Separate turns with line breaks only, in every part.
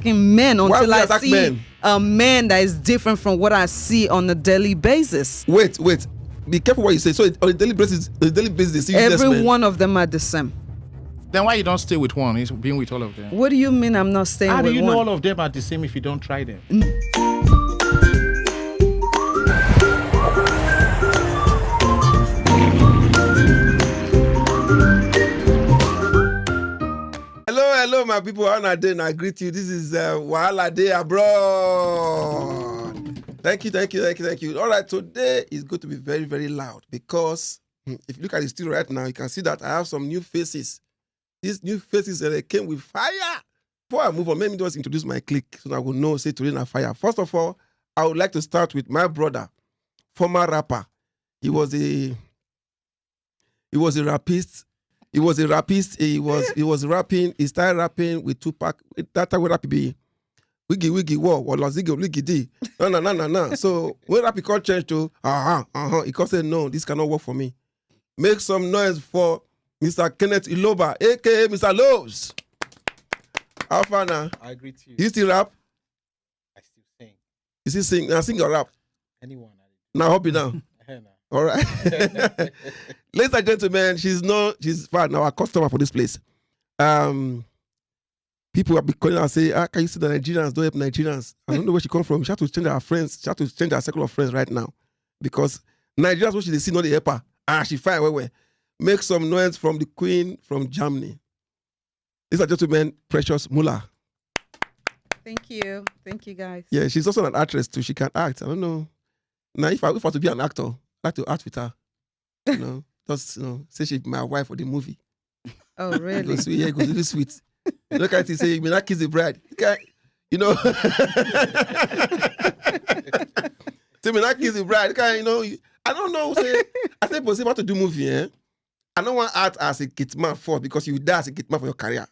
attacking men until I see a man that is different from what I see on a daily basis.
Wait. Be careful what you say. So on a daily basis,
every one of them are the same.
Then why you don't stay with one? He's being with all of them.
What do you mean I'm not staying with one?
How do you know all of them are the same if you don't try them?
Hello, my people. Wahala Dey, I greet you. This is Wahala Dey abroad. Thank you. All right, today is going to be very, very loud because if you look at the studio right now, you can see that I have some new faces. These new faces they came with fire. Before I move on, let me just introduce my clique so that I will know, say, today na fire. First of all, I would like to start with my brother, former rapper. He was a rappist. He was rapping. He started rapping with Tupac. That time when rap be wiggy war or wiggy D. No. So when rap called change to he called say no, this cannot work for me. Make some noise for Mr. Kenneth Iloba, aka Mr. Lowe's. How far now?
I agree to you.
You still rap?
I still sing.
You still sing? Now sing or rap?
Anyone.
Now hobby now. All right. Ladies and gentlemen, she's fine now, our customer for this place. People have been calling and say, can you see the Nigerians don't help Nigerians? I don't know where she come from. She had to change her friends. She had to change her circle of friends right now. Because Nigerians, what she see, not the help her. She fine, where. Make some noise from the queen from Germany. Ladies and gentlemen, Precious Muller.
Thank you, guys.
Yeah, she's also an actress too. She can act. I don't know. Now, if I to be an actor, I'd like to act with her. Just say she's my wife for the movie.
Oh, really?
Goes sweet, yeah, goes really sweet. Look at it, say, you may not kiss the bride. Okay. Say, me not kiss the bride. Okay, I don't know. Say, I say, but about to do movie, I don't want to act as a kid man first because you die as a kid man for your career.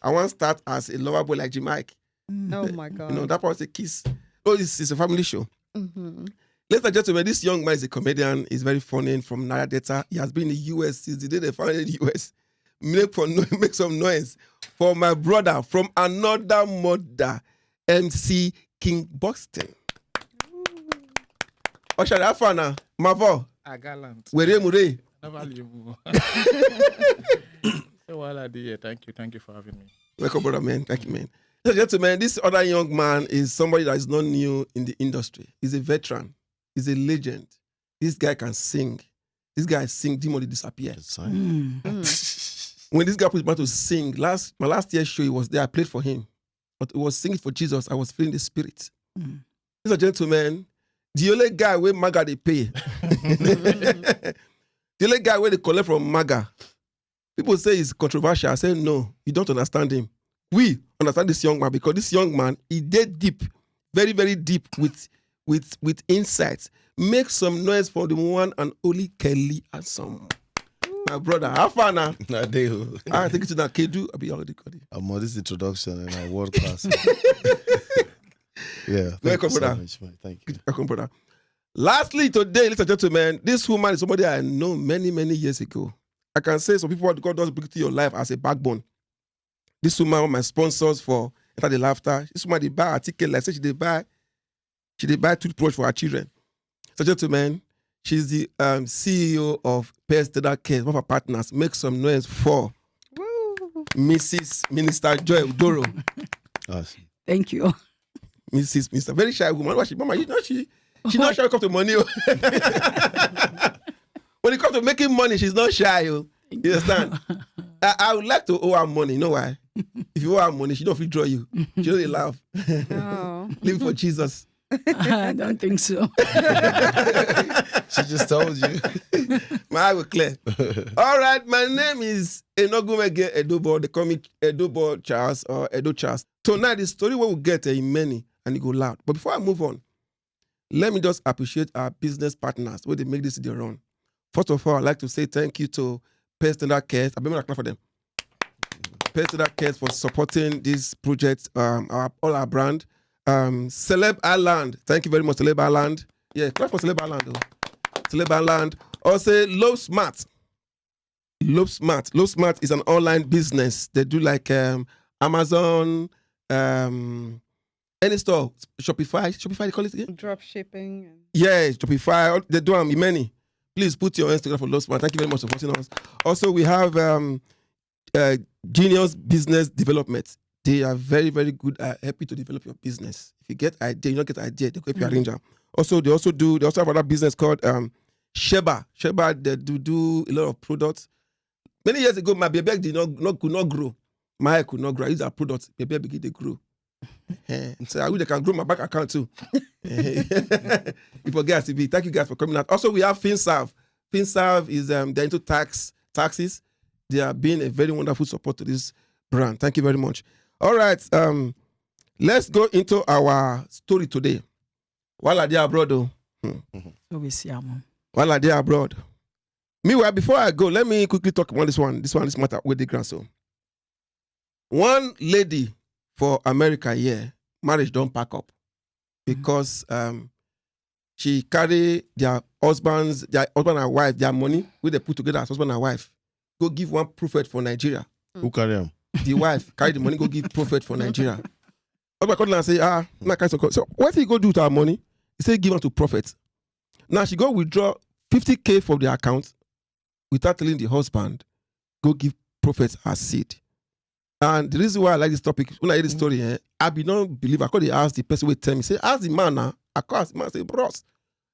I want to start as a lover boy like Jim Mike.
Oh my God.
That part is a kiss. Oh, it's a family show.
Mm-hmm.
Ladies and gentlemen, this young man is a comedian. He's very funny from Nigeria Delta. He has been in the US since the day they founded the US. Make some noise for my brother from another mother, MC King Boston. Oshari Afana, Mavo.
Gallant.
Were Mure.
Wahala Dey, thank you for having me.
Welcome, brother, man. Thank you, man. Ladies and gentlemen, this other young man is somebody that is not new in the industry. He's a veteran. He's a legend. This guy can sing. This guy sing, demon disappear. When this guy put to sing, my last year's show, he was there. I played for him. But it was singing for Jesus. I was feeling the spirit. Ladies and gentlemen, the only guy where MAGA they pay. The only guy where they collect from MAGA. People say he's controversial. I say, no, you don't understand him. We understand this young man because this young man, he did deep, very, very deep with insights. Make some noise for the one and only Kelly and some. My brother, how far now?
I take
it to that Kedu. I'll be already got it.
I'm on this introduction and I'm world class. Yeah.
Welcome, brother.
Thank you.
Welcome, brother. Lastly, today, ladies and gentlemen, this woman is somebody I know many, many years ago. I can say some people, God does bring to your life as a backbone. This woman, one of my sponsors for Enter the Laughter. This woman, they buy a ticket, like say she did buy toothbrush for her children. So, gentlemen, she's the CEO of Staggering, one of her partners. Make some noise for Mrs. Minister Joy Udoro.
Awesome.
Thank you.
Mrs. Minister, very shy woman. Mama, she's not shy when it comes to money. When it comes to making money, she's not shy. You understand? I would like to owe her money. You know why? If you owe her money, she don't feel draw you. She don't laugh.
No.
Live for Jesus.
I don't think so.
She just told you.
My eye was clear. All right, my name is Enogumege Edobo. They call me Edobo Charles or Edo Charles. Tonight, the story we will get in many and it go loud. But before I move on, let me just appreciate our business partners where they make this video run. First of all, I'd like to say thank you to Staggering. I've been clap for them. Staggering for supporting this project, all our brand. Celeb Island. Thank you very much, Celeb Island. Yeah, clap for Celeb Island. Though. Celeb Island. Also, Love Smart. Love Smart is an online business. They do like Amazon, any store, Shopify, they call it again?
Drop shipping.
Yeah, Shopify, they do them in many. Please put your Instagram for Lost Man. Thank you very much for supporting us. Also, we have Genius Business Development. They are very, very good at helping to develop your business. If you get idea, you don't get idea, they help you arrange them. Also, they also have another business called Sheba. Sheba, they do a lot of products. Many years ago, my baby could not grow. My hair could not grow. I use our products. Baby begin to grow. So I wish they can grow my bank account too. If guys to be, thank you guys for coming out. Also, we have FinServe. FinServe is they're into taxes. They are being a very wonderful support to this brand. Thank you very much. All right, let's go into our story today. Wahala Dey abroad, though. Wahala Dey abroad. Meanwhile, before I go, let me quickly talk about this one. This matter with the grandson. One lady for America here, marriage don't pack up because she carry their husband and wife, their money, where they put together as husband and wife, go give one prophet for Nigeria.
Who carry him?
The wife carry the money, go give prophet for Nigeria. Husband called and say, so what did he go do to our money? He said, give them to prophet. Now she go withdraw 50K from the account without telling the husband, go give prophet her seed. And the reason why I like this topic, when I hear this story, I be not believe. I could ask the person who tell me, say, ask the man now. I call the man, say, bros,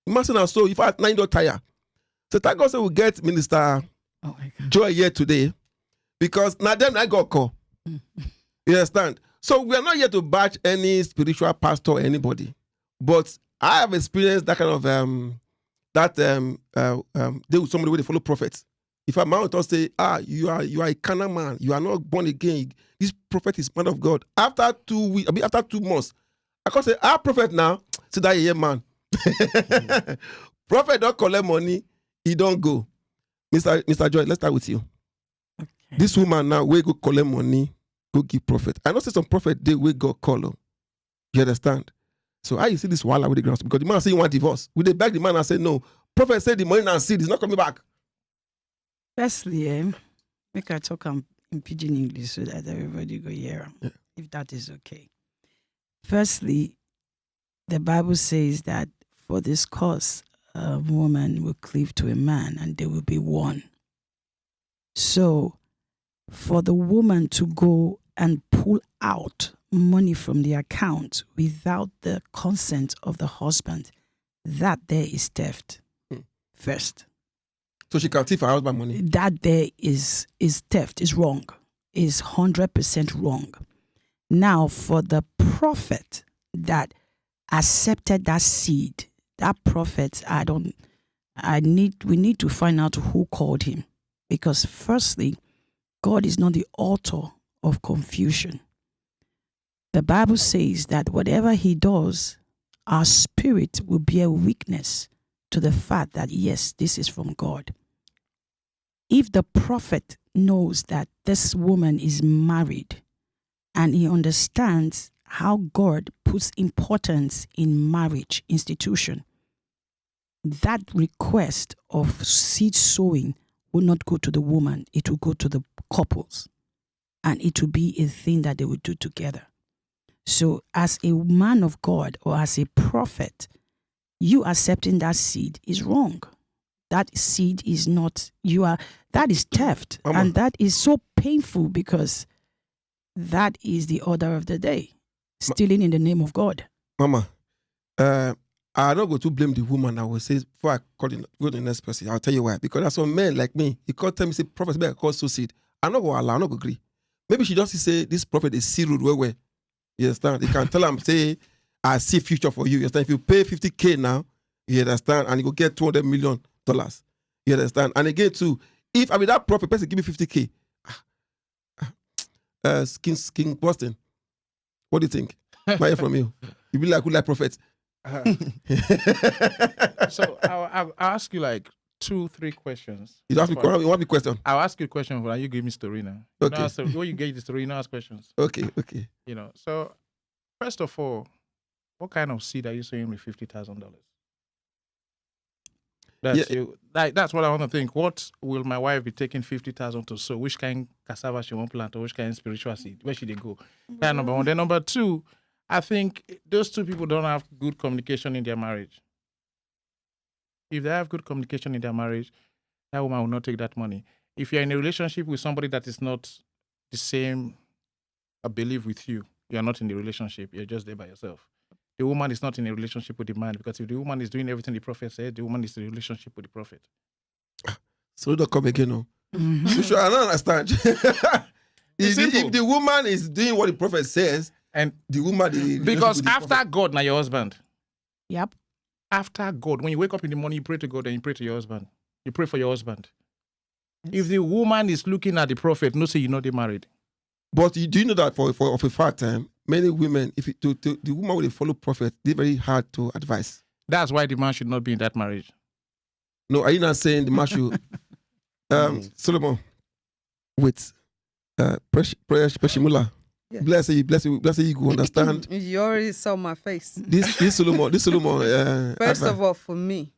the man say, so if I at 9 don't tire. So thank God, we get Minister Joy here today because now them I got call. You understand? So we are not here to bash any spiritual pastor or anybody, but I have experienced that kind of they with somebody where they follow prophets. If a man will say, you are a carnal man, you are not born again. This prophet is man of God. After 2 weeks, after 2 months, I can say, prophet now, see that yeah man. Prophet don't collect money, he don't go. Mr. Joy, let's start with you.
Okay.
This woman now, we go collect money, go give prophet. I know say some prophet they will go call her. You understand? So how you see this wahala with the grounds? Because the man say you want divorce. Will they beg the man and say no? Prophet said the money and seed is not coming back.
Firstly, make I talk in pidgin English so that everybody go hear, if that is okay. Firstly, the Bible says that for this cause, a woman will cleave to a man and they will be one. So, for the woman to go and pull out money from the account without the consent of the husband, that there is theft. First.
So she can thief her husband money.
That there is theft, is wrong, is 100% wrong. Now, for the prophet that accepted that seed, that prophet, we need to find out who called him. Because firstly, God is not the author of confusion. The Bible says that whatever he does, our spirit will bear witness to the fact that, yes, this is from God. If the prophet knows that this woman is married and he understands how God puts importance in marriage institution, that request of seed sowing will not go to the woman, it will go to the couples. And it will be a thing that they will do together. So as a man of God or as a prophet, you accepting that seed is wrong. That seed is not, that is theft.
Mama.
And that is so painful because that is the order of the day. Stealing in the name of God.
Mama, I don't go to blame the woman. I will say, before I go to the next person, I'll tell you why. Because there's some men like me, he can't tell me, say, prophet, I call so seed. I'm not going to allow, I'm not going to agree. Maybe she just say, this prophet is serious, where. You understand? They can tell him, say, I see future for you. You understand? If you pay 50K now, you understand, and you go get $200 million. You understand? And again, too, if I mean that prophet person give me 50K, King Boston, what do you think? I hear from you. You be like good like prophet.
So I'll ask you like 2-3 questions.
You ask me, you want me question?
I'll ask you a question when you give me story now.
Okay.
So when you get the story, you ask questions.
Okay.
So first of all, what kind of seed are you sowing with $50,000? That's you. Like that's what I want to think. What will my wife be taking 50,000 to sow? Which kind cassava she won't plant, or which kind spiritual seed? Where should they go? That's number one. Then number two, I think those two people don't have good communication in their marriage. If they have good communication in their marriage, that woman will not take that money. If you're in a relationship with somebody that is not the same belief with you, you're not in the relationship. You're just there by yourself. The woman is not in a relationship with the man, because if the woman is doing everything the prophet said, the woman is in a relationship with the prophet.
So don't come again, no. Sure, I don't understand. if the woman is doing what the prophet says,
and
the woman,
because after God, now your husband.
Yep.
After God, when you wake up in the morning, you pray to God and you pray to your husband. You pray for your husband. If the woman is looking at the prophet, no say you know they married.
But do you know that for of a fact, many women, if the woman will follow prophet, they're very hard to advise.
That's why the man should not be in that marriage.
No, are you not saying the man should? Solomon, with Preshimula.
Yes.
Bless you, go understand.
You already saw my face.
This Solomon.
First of all, for me,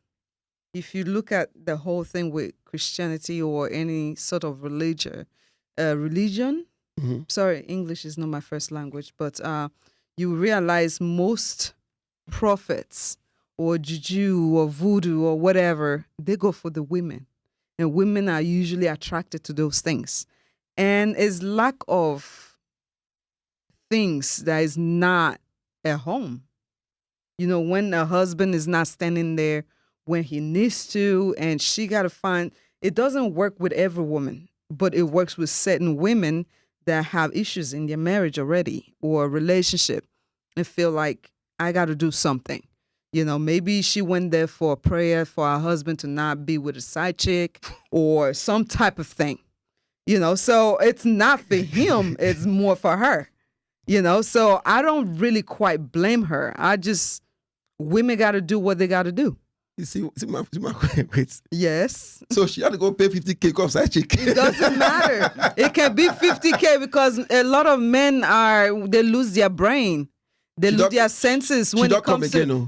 if you look at the whole thing with Christianity or any sort of religion, sorry, English is not my first language, but you realize most prophets or juju or voodoo or whatever, they go for the women. And women are usually attracted to those things. And it's lack of things that is not at home. You know, when a husband is not standing there when he needs to, and she got to find, it doesn't work with every woman, but it works with certain women that have issues in their marriage already or relationship and feel like I got to do something. You know, maybe she went there for a prayer for her husband to not be with a side chick or some type of thing. You know, so it's not for him, it's more for her. You know, so I don't really quite blame her. Women got to do what they got to do.
You see my wait.
Yes.
So she had to go pay 50K for side chick.
It doesn't matter. It can be 50K because a lot of men they lose their brain. They lose their senses when it comes to... No.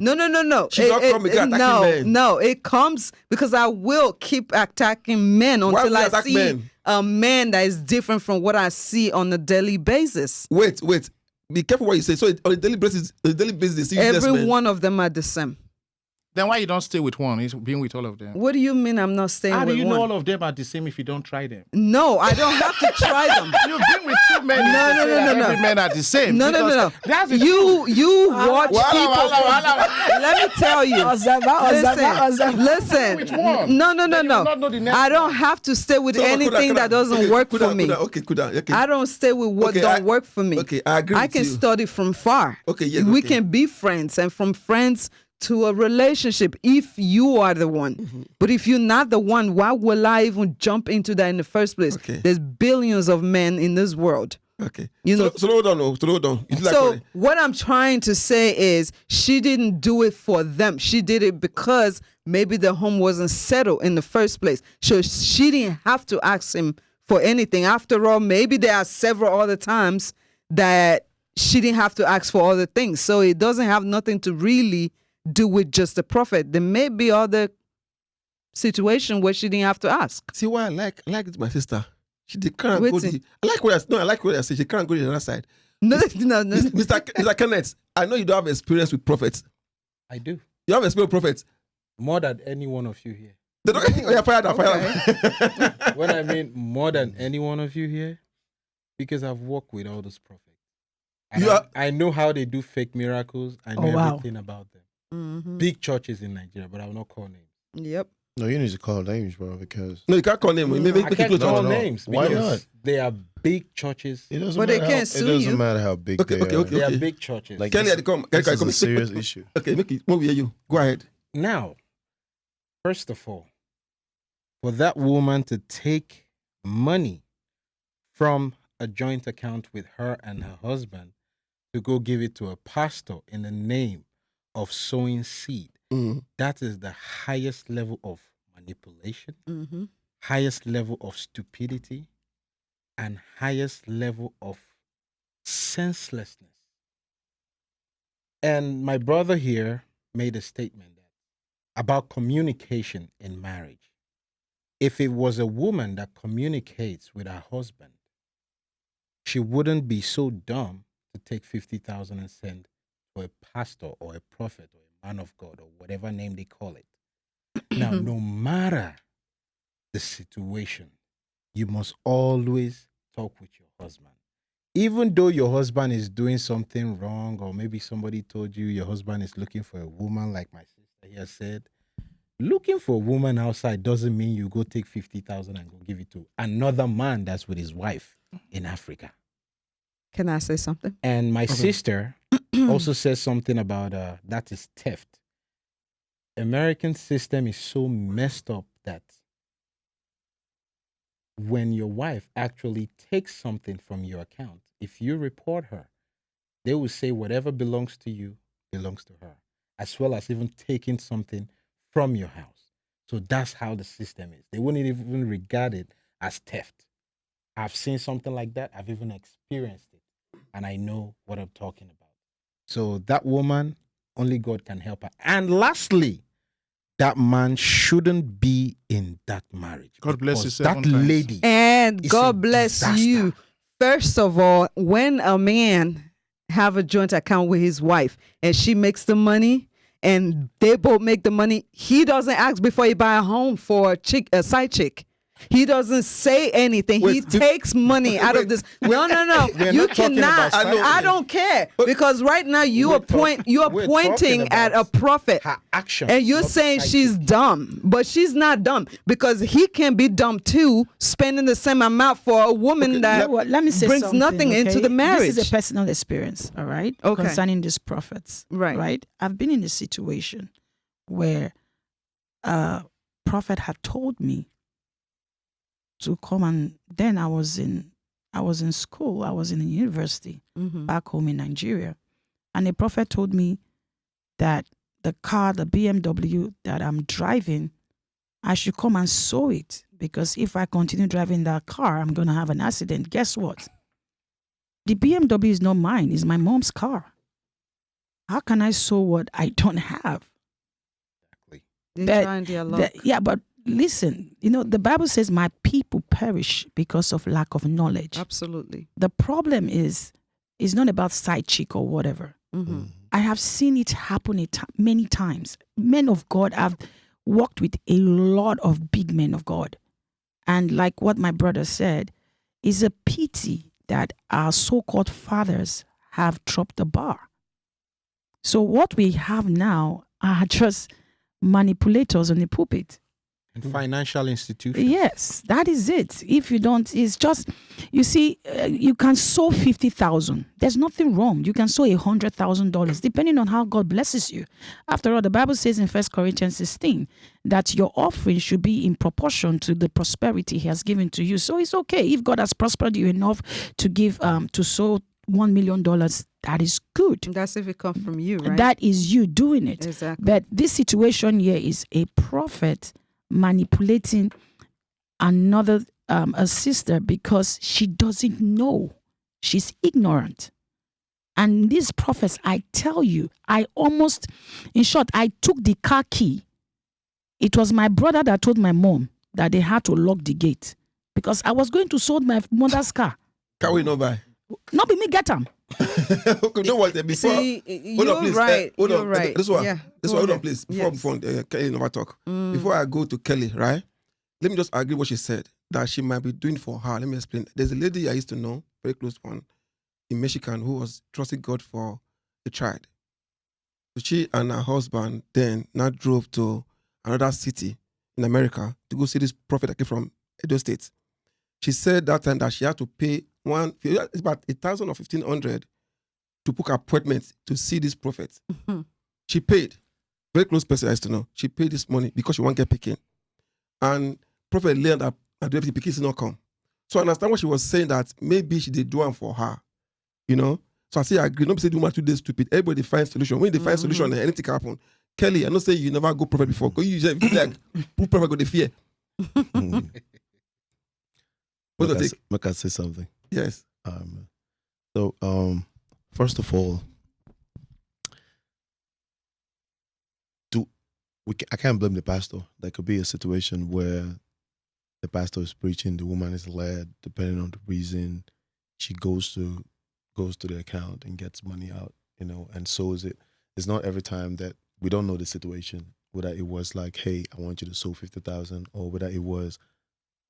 She don't come again attacking men.
No, it comes because I will keep attacking men until I see a man that is different from what I see on a daily basis.
Wait. Be careful what you say. So on a daily basis,
every one of them are the same.
Then why you don't stay with one? He's being with all of them.
What do you mean I'm not staying with one? How do you
know all of them are the same if you don't try them?
No, I don't have to try them.
You've been with two men. No. Every men are the same.
No. You watch people. Let me tell you. Listen.
Which one?
No. I don't have to stay with anything that doesn't work for me.
Okay.
I don't stay with what don't work for me.
Okay, I agree.
I can study from far.
Okay, yeah.
We can be friends, and from friends to a relationship if you are the one. Mm-hmm. But if you're not the one, why will I even jump into that in the first place?
Okay.
There's billions of men in this world.
Okay.
You know.
Slow down.
So what I'm trying to say is she didn't do it for them. She did it because maybe the home wasn't settled in the first place. So she didn't have to ask him for anything. After all, maybe there are several other times that she didn't have to ask for other things. So it doesn't have nothing to really do with just the prophet. There may be other situation where she didn't have to ask.
See why I like my sister. She can't go. I like what I say. She can't go to the other side.
No.
Mr. Kenneth, I know you don't have experience with prophets.
I do.
You have experience with prophets
more than any one of you here.
Fire.
When I mean more than any one of you here, because I've worked with all those prophets. And I know how they do fake miracles. I know everything about them. Mm-hmm. Big churches in Nigeria, but I will not call names.
Yep.
No, you need to call names, bro, because...
No, you can't call names.
I can't call names.
Why not?
They are big churches.
It doesn't matter how big they are.
They are big churches.
Like Kelly,
this is a serious issue.
Okay, make it move you. Go ahead.
Now, first of all, for that woman to take money from a joint account with her and her husband to go give it to a pastor in the name of sowing seed, that is the highest level of manipulation, highest level of stupidity, and highest level of senselessness. And my brother here made a statement that about communication in marriage. If it was a woman that communicates with her husband, she wouldn't be so dumb to take 50,000 and send to a pastor or a prophet or a man of God or whatever name they call it. Now, no matter the situation, you must always talk with your husband. Even though your husband is doing something wrong, or maybe somebody told you your husband is looking for a woman, like my sister here said, looking for a woman outside doesn't mean you go take 50,000 and go give it to another man that's with his wife in Africa.
Can I say something?
And my sister also says something about that is theft. American system is so messed up that when your wife actually takes something from your account, if you report her, they will say whatever belongs to you belongs to her, as well as even taking something from your house. So that's how the system is. They wouldn't even regard it as theft. I've seen something like that. I've even experienced it, and I know what I'm talking about. So that woman, only God can help her. And lastly, that man shouldn't be in that marriage.
God bless you,
because that
7 times.
lady.
And
is
God
a
bless
disaster.
you. First of all, when a man have a joint account with his wife and she makes the money and they both make the money, he doesn't ask before he buy a home for a side chick. He doesn't say anything. He
Wait,
takes money out of this. No.
We're
You
not talking
cannot.
about side
I
chick.
don't care because right now you
We're
are pointing
talking
at a
about
prophet.
Her action.
And you're saying she's dumb, but she's not dumb because he can be dumb too, spending the same amount for a woman that
Well, let me say
brings
something,
nothing into the marriage.
This is a personal experience, all right?
Okay.
Concerning these prophets.
Right.
Right? I've been in a situation where a prophet had told me to come, and then I was in school, I was in a university
Mhm.
back home in Nigeria. And the prophet told me that the car, the BMW that I'm driving, I should come and sew it because if I continue driving that car, I'm going to have an accident. Guess what? The BMW is not mine, it's my mom's car. How can I sew what I don't have?
They
But
trying their luck.
Yeah, but listen, the Bible says my people perish because of lack of knowledge.
Absolutely.
The problem is not about side chick or whatever.
Mhm.
I have seen it happen many times. Men of God, I've worked with a lot of big men of God. And like what my brother said, it's a pity that our so-called fathers have dropped the bar. So what we have now are just manipulators on the pulpit.
And financial institutions.
Yes, that is it. If you don't, it's just, you see, you can sow 50,000. There's nothing wrong. You can sow $100,000, depending on how God blesses you. After all, the Bible says in 1 Corinthians 16 that your offering should be in proportion to the prosperity He has given to you. So it's okay if God has prospered you enough to give, to sow $1 million. That is good.
That's if it comes from you, right?
That is you doing it.
Exactly.
But this situation here is a prophet manipulating another a sister because she doesn't know. She's ignorant. And these prophets, I tell you, in short, I took the car key. It was my brother that told my mom that they had to lock the gate because I was going to sold my mother's car.
Can we not buy?
Not be me get them.
Okay, don't worry. Before,
See,
hold on,
you're
please.
right.
Hold
You're
on.
right.
This one.
Yeah,
This
go
one. Hold on,
ahead.
please.
Yes.
Before Kelly never talk.
Mm.
Before I go to Kelly, right? Let me just agree what she said that she might be doing for her. Let me explain. There's a lady I used to know, very close one, in Michigan, who was trusting God for a child. So she and her husband then now drove to another city in America to go see this prophet that came from Edo State. She said that time that she had to pay it's about 1,000 or 1,500 to book appointments to see this prophet.
Mhm.
She paid. Very close person I used to know. She paid this money because she won't get picking. And prophet learned that the picking not come. So I understand what she was saying, that maybe she did do one for her. So I say I agree. Nobody say do much too stupid. Everybody finds solution. When they find solution, anything can happen. Kelly, I know say you never go prophet before. Because you usually feel like who prophet go the fear. What do you think?
Make I say something.
Yes.
So first of all, I can't blame the pastor. There could be a situation where the pastor is preaching, the woman is led, depending on the reason, she goes to the account and gets money out, and sows it. It's not every time that we don't know the situation, whether it was like, hey, I want you to sow 50,000, or whether it was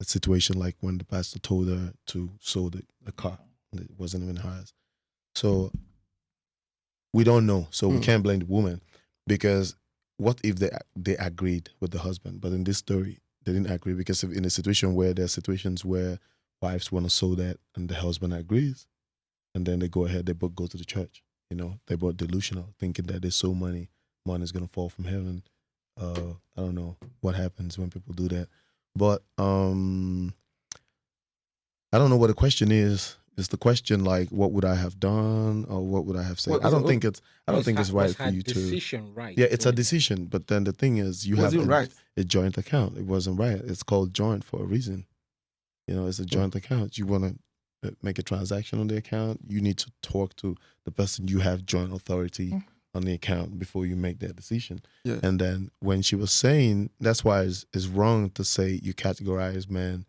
a situation like when the pastor told her to sow the car. It wasn't even hers. So we don't know. So we can't blame the woman, because what if they agreed with the husband? But in this story, they didn't agree, because in a situation where there are situations where wives want to sow that and the husband agrees, and then they go ahead, they both go to the church. They both delusional, thinking that they sow money is going to fall from heaven. I don't know what happens when people do that. But I don't know what the question is. Is the question like, what would I have done, or what would I have said? I don't think it's right for you to.
Decision right?
Yeah, it's a decision. But then the thing is, you have a joint account. It wasn't right. It's called joint for a reason. It's a joint account. You want to make a transaction on the account. You need to talk to the person you have joint authority on the account before you make that decision.
Yeah.
And then when she was saying, that's why it's wrong to say you categorize men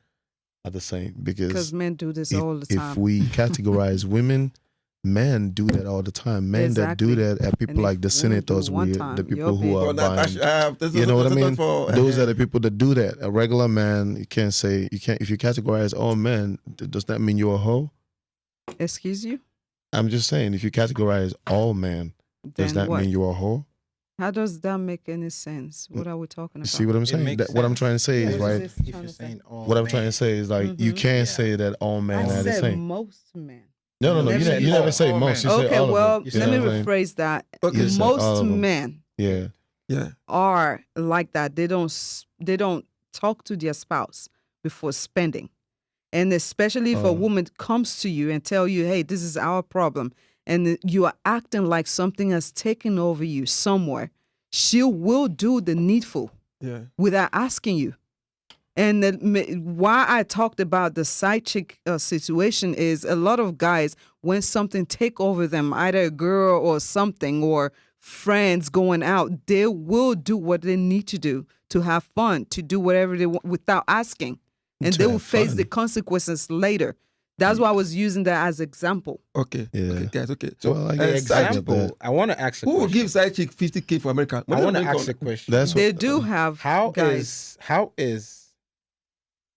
are the same, because
men do this all the time.
If we categorize women, men do that all the time. Men that do that are people like the senators, the people who are buying. You know what I mean? Those are the people that do that. A regular man, you can't. If you categorize all men, does that mean you're a hoe?
Excuse you?
I'm just saying, if you categorize all men, does that mean you're a hoe?
How does that make any sense? What are we talking about?
See what I'm saying? What I'm trying to say is, right?
If you're saying all
What I'm trying to say is, like, you can't say that all men are the
I said
same.
most men.
No. You never say
all
most. You
men.
say
Okay,
all
well,
of them.
let me rephrase that.
Okay.
You said all
Most
of them.
men
Yeah.
are like that. They don't talk to their spouse before spending. And especially if a woman comes to you and tell you, hey, this is our problem, and you are acting like something has taken over you somewhere, she will do the needful without asking you. And why I talked about the side chick situation is a lot of guys, when something take over them, either a girl or something or friends going out, they will do what they need to do to have fun, to do whatever they want without asking. And they will face the consequences later. That's why I was using that as example.
Okay.
Yeah.
Okay, guys. Okay. So,
Well, I
The
get
example, I want to ask a
who will
question.
give side chick 50K for America?
I want to ask a question.
That's
They
what,
do have
How
guys.
is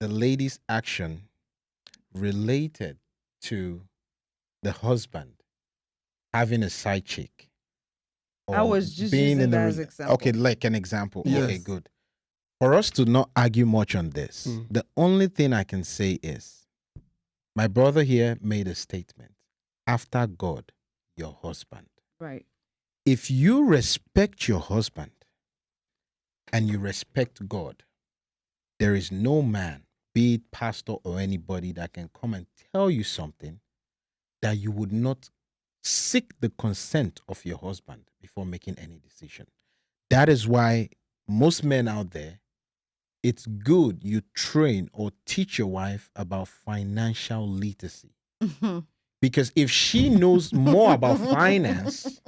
the lady's action related to the husband having a side chick?
I
or
was just
being
using
in the
that as
rela-
example.
Okay, like an example.
Yes.
Okay, good. For us to not argue much on this, the only thing I can say is, my brother here made a statement. After God, your husband.
Right.
If you respect your husband and you respect God, there is no man, be it pastor or anybody, that can come and tell you something that you would not seek the consent of your husband before making any decision. That is why most men out there, it's good you train or teach your wife about financial literacy. Because if she knows more about finance,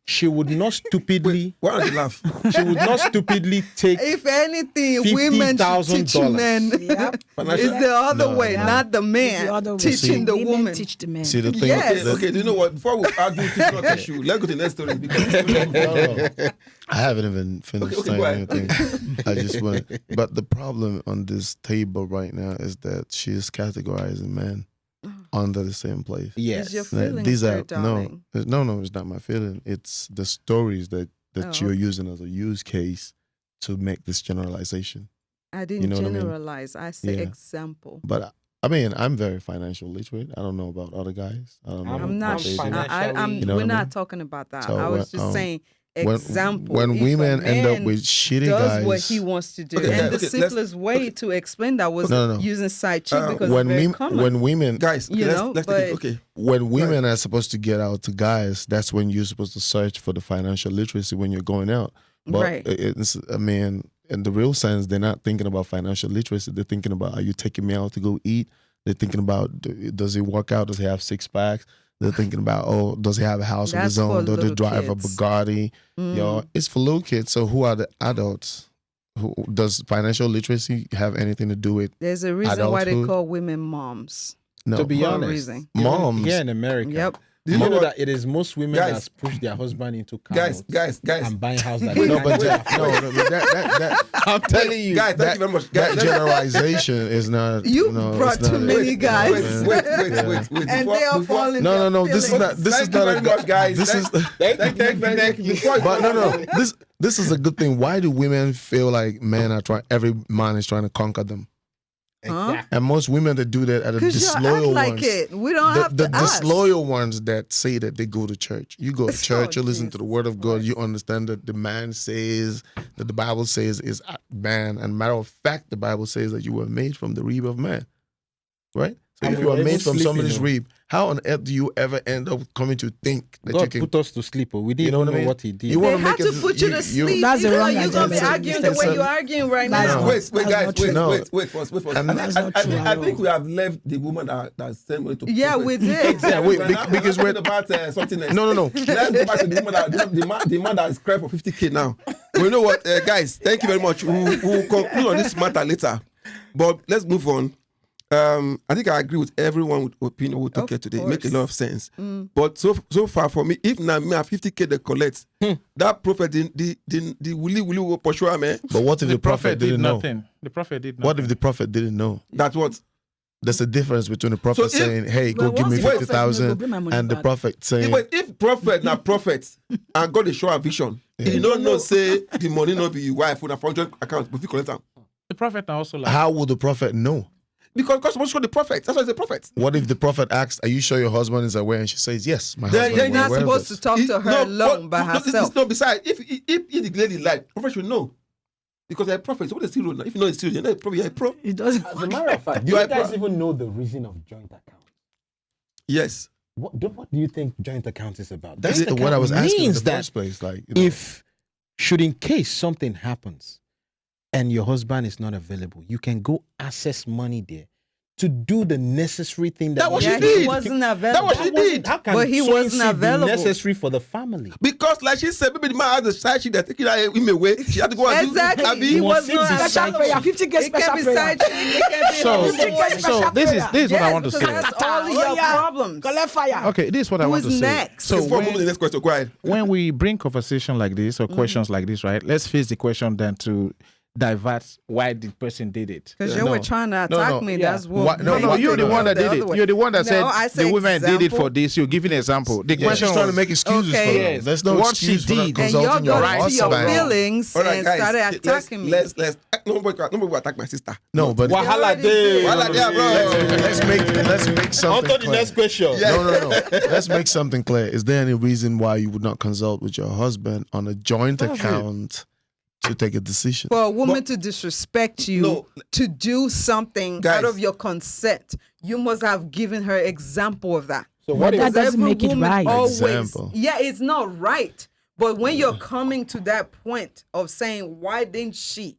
she would not stupidly.
Why don't you laugh?
She would not stupidly take.
If anything, women should teach
$50,000.
men.
Yep.
It's the other way, not the
It's
man
the other way.
teaching the
Women
woman.
teach the men.
see the thing.
Yes.
Okay, do you know what? Before we argue, it's not issue. Let's go to the next story. Because
No. I haven't even finished
Okay, go
saying
ahead.
anything. I just want. But the problem on this table right now is that she is categorizing men under the same place.
It's your
Yes.
feelings,
These
there,
are
darling.
no, it's not my feeling. It's the stories that
Oh,
you're
okay.
using as a use case to make this generalization.
I didn't
You know what I mean?
generalize. I said
Yeah.
example.
But I mean, I'm very financial literate. I don't know about other guys. I don't know.
I'm
I'm
what
not.
they do.
financially-
You know
We're
what I
not
mean?
talking about that.
So,
I was just
when,
saying
When-
example.
When
If a
women end up
man
with shitty
does
guys,
what he wants to do,
Okay,
and
okay,
the
let's-
simplest way to explain that was
No.
using side chick because
when
it's very
we,
common.
when women
guys,
You know,
let's take it.
but-
Okay.
when women are supposed to get out to guys, that's when you're supposed to search for the financial literacy when you're going out. But
Right.
it's, I mean, in the real sense, they're not thinking about financial literacy. They're thinking about, are you taking me out to go eat? They're thinking about, does he work out? Does he have six packs? They're thinking about, oh, does he have a house of
That's
his
for
own? Does he
little
drive
kids.
a Bugatti? Yo, it's for little kids. So who are the adults? Who does financial literacy have anything to do with?
There's a reason why they
Adulthood?
call women moms.
No,
To be
For a
honest,
reason.
Moms.
here in America,
Yep.
Do you know what?
that it is most women
Guys.
that push their husband into
Guys,
cars
guys.
and buying houses that
Wait,
they
no, but
can't afford.
that
I'm telling you,
Guys, thank
that,
you very much.
that
Guys,
generalization is not.
You
no,
brought
it's not
too
a-
many guys.
Wait.
And they are falling.
No. This is not. This is
Thank you
not
very
a.
much, guys.
This is.
Thank you. Before
But no. This is a good thing. Why do women feel like men are trying? Every man is trying to conquer them,
Huh?
and most women that do that are the
Because you act
disloyal
like
ones.
it. We don't have
The
to ask.
disloyal ones that say that they go to church. You go to church, you listen to the
Jesus
word of God, you understand that the man says, that the Bible says is man. And matter of fact, the Bible says that you were made from the rib of man. Right? So
And
if
we
you are
were
made
even
from
sleeping,
somebody's
though.
rib, how on earth do you ever end up coming to think that you
God
can?
put us to sleep. We didn't
You know
even
what I
know
mean?
what he did.
You
They
wanna
had
make
to
it-
put you to
you-
sleep.
That's the
Even though
wrong
you're going to be
agenda.
arguing the way
That's
you're arguing right
That's
now.
not-
Wait,
That's
guys,
not true.
No.
wait first.
And
that's not true
I
at
think
all.
we have left the woman that sent me to.
Yeah,
prophet.
we did.
Yeah, wait, because
we're
we're
talking about something else.
no.
Let's go back to the woman the man that is crying for 50K now. But you know what, guys? Thank you very much. We'll conclude on this matter later. But let's move on. I think I agree with everyone with opinion we took
Of
here today.
course.
Make a lot of sense. But so far for me, if now me have 50K they collect, that prophet the willy will pursue me.
But what if the prophet didn't know?
nothing. The prophet did nothing.
What if the prophet didn't know?
That's what.
There's a difference between the prophet
So if-
saying, "Hey, go
Well,
give me
once the prophet
50,000,"
knows, go bring my money
and the
back.
prophet saying,
If prophet na prophet and God dey show a vision, he don't know say the money not be your wife on a 400 account, but you collect am.
The prophet now also like.
"How will the prophet know?"
Because God supposed to show the prophet. That's why he's a prophet.
What if the prophet asks, "Are you sure your husband is aware?" And she says, "Yes, my
Then
husband
you're
is
You're not
aware of
supposed to
this."
talk to her alone by herself.
It's not besides. If the lady lied, prophet should know. Because they're a prophet. So what is still? If you know it's still, you're not a prophet, you're a pro.
It doesn't.
As a matter of fact, do
You
you
are
guys
pro-
even know the reason of joint account?
Yes.
What do you think joint account is about?
That's
Joint
what I was
account
asking in
means
the
that
first place. Like, you know,
if, should in case something happens and your husband is not available, you can go access money there to do the necessary thing that
That was
Yeah,
she did.
he wasn't
That
available.
was she did.
How can
But he
sowing
wasn't
seed be
available.
necessary for the family?
Because like she said, maybe the man has a side chick that taking her him away. She had to go and
Exactly.
do.
He
Abi,
was
He
not
was
Special prayer, 50K
It can
special
be
prayer.
side chick, it can be
So,
homeboy.
so this is what I want to
Yes,
say.
because that's
Kata,
all
oh,
your
yeah.
problems.
Collect fire.
Okay, this is what I want
Who's
to say.
next?
So
before moving to the next question, go ahead.
when we bring conversation like this or questions like this, right? Let's face the question then to divert why the person did it.
Because
Yeah.
you were
No.
trying to
No,
attack
no.
me.
Yeah.
That's what.
What- no,
No,
Why
you're the
they
one
go
that did it. You're the one that
No, I
said
said
the woman did it
example.
for this. You're giving an example. The
yeah,
question
she's trying
was,
to make excuses
Okay.
for them.
Yes.
There's no
What she
excuse for not
did.
and you're
consulting your
going to your
husband.
feelings
All right,
and
guys.
started attacking me.
Let's nobody will attack my sister.
No, but
Wahala Dey.
Wahala Dey, bro.
let's make something
On to the
clear.
next question.
Yeah.
No. Let's make something clear. Is there any reason why you would not consult with your husband on a joint account to take a decision?
For a woman to disrespect you,
No.
to do something
Guys.
out of your consent, you must have given her example of that.
So what
That
if
doesn't
Every
make it
woman
right.
Always,
Example.
yeah, it's not right. But when you're coming to that point of saying, why didn't she?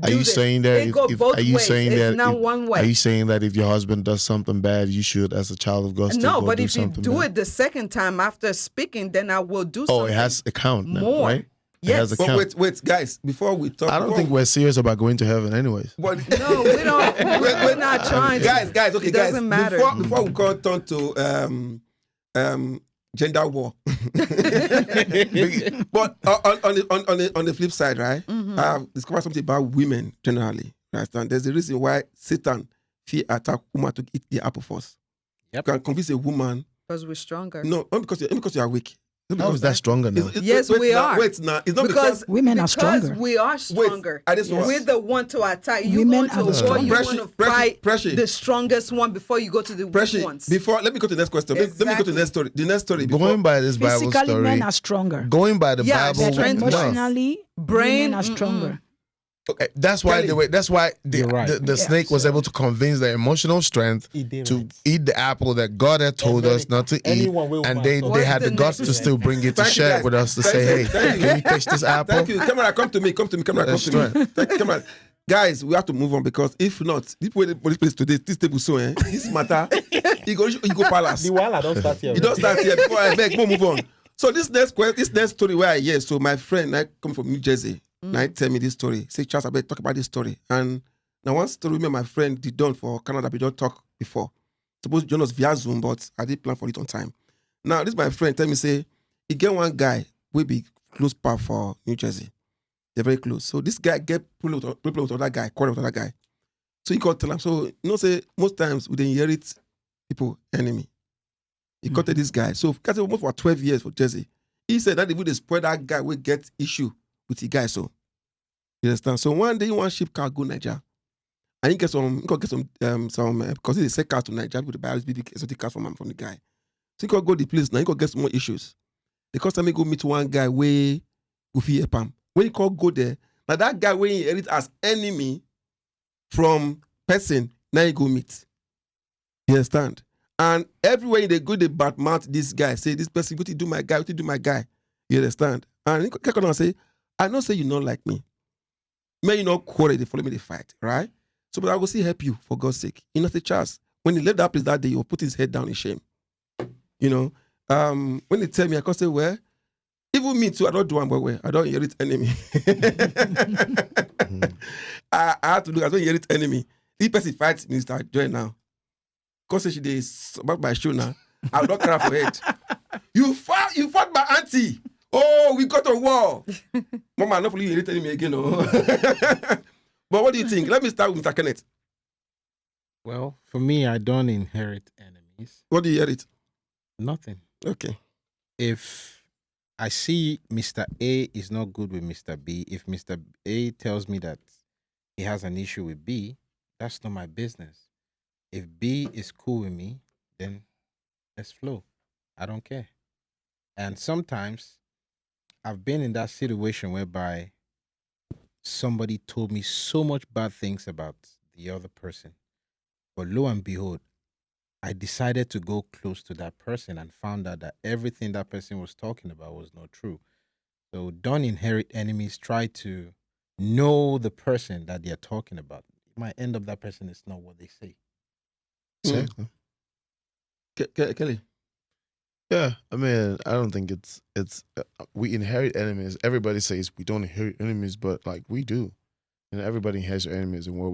Are
do
you
this?
saying that?
It go both
Are you
ways.
saying
It's
that?
not one way.
Are you saying that if your husband does something bad, you should, as a child of God, still
No,
go
but
do
if you
something
do
bad?
it the second time after speaking, then I will do
Oh,
something.
it has a count now,
more.
right? It
Yes.
has a
But
count.
wait, guys. Before we talk,
I don't think we're serious about going to heaven, anyways.
But
No, we don't. We're not trying to.
guys, okay,
It
guys.
doesn't matter.
Before we go turn to gender war. But on the flip side, right?
Mm-hmm.
I have discovered something about women generally. Right? And there's a reason why Satan fear attack woman to eat the apple first.
Yep.
You can convince a woman.
Because we're stronger.
No, not because you are weak. Not
How
because-
is that stronger now?
Yes,
wait
we
now,
are.
Wait now. It's not
Because
Women are
because
stronger.
we are stronger.
I just want-
We're the one to attack. You
Women
go
are the
to war, you
stronger.
want to fight
Pressure.
the strongest one before you go to the weak
Pressure.
ones.
Before, let me go to the next question. Let me go to the next story. The next story. Before,
Going by this Bible
Physically,
story,
men are stronger.
going by the
Yeah,
Bible,
strength
no.
Emotionally,
Brain,
women are stronger.
Okay, that's why
Kelly.
That's why
You're right.
the snake was able to convince the emotional strength
He did
to
right.
eat the apple that God had told
And
us
then
not to eat,
anyone will
and
want
they
to.
What's
had
the
the guts
next
to still bring it to
Thank you,
share
guys.
with us to
Thank
say,
you,
hey,
thank you.
can you taste this apple?
Thank you. Camera, come to me. Come to me. Camera, come
That's
to me.
right.
Camera. Guys, we have to move on because if not, this way the police place today, this table so this matter, he go palace.
The Wahala don't start here.
You don't start here before I beg, move on. So this next story where I hear, so my friend, I come from New Jersey, and I tell me this story. Say, Charles, I better talk about this story. And now one story me and my friend did done for Canada, we don't talk before. Supposed to join us via Zoom, but I did plan for it on time. Now, this my friend tell me, say, he get one guy, we be close par for New Jersey. They're very close. So this guy get pull with other guy, quarrel with other guy. So he called tell him. So say most times we dey inherit people enemy. He caught this guy. So because almost for 12 years for Jersey. He said that if they spoil that guy, we get issue with the guy. So you understand? So one day he want ship car go Nigeria. And he get some because he sell car to Nigeria with the buyers big exotic car from the guy. So he could go the place now, he could get some more issues. The customer go meet one guy way go fit help him. When he call go there, now that guy when he inherit as enemy from person, now he go meet. You understand? And everywhere they go, they badmouth this guy. Say, this person, what you do my guy, what you do my guy. You understand? And he come and say, I know say you not like me. May you not quarrel, they follow me, they fight, right? So, but I will still help you, for God's sake. You know, the chance. When he left that place that day, he will put his head down in shame. You know? When they tell me, I can say, well, even me too, I don't do one way. I don't inherit enemy. I have to look, I don't inherit enemy. This person fights me, start join now. Because she is about my shoe now. I will not cry for it. You fought my auntie. Oh, we got a war. Mama, I'm not for you inheriting me again. Oh. But what do you think? Let me start with Mr. Kenneth.
Well, for me, I don't inherit enemies.
What do you inherit?
Nothing.
Okay.
If I see Mr. A is not good with Mr. B, if Mr. A tells me that he has an issue with B, that's not my business. If B is cool with me, then let's flow. I don't care. And sometimes I've been in that situation whereby somebody told me so much bad things about the other person. But lo and behold, I decided to go close to that person and found out that everything that person was talking about was not true. So don't inherit enemies. Try to know the person that they're talking about. It might end up that person is not what they say.
Exactly.
Kelly.
Yeah, I mean, I don't think it's we inherit enemies. Everybody says we don't inherit enemies, but like we do. You know, everybody inherits enemies in one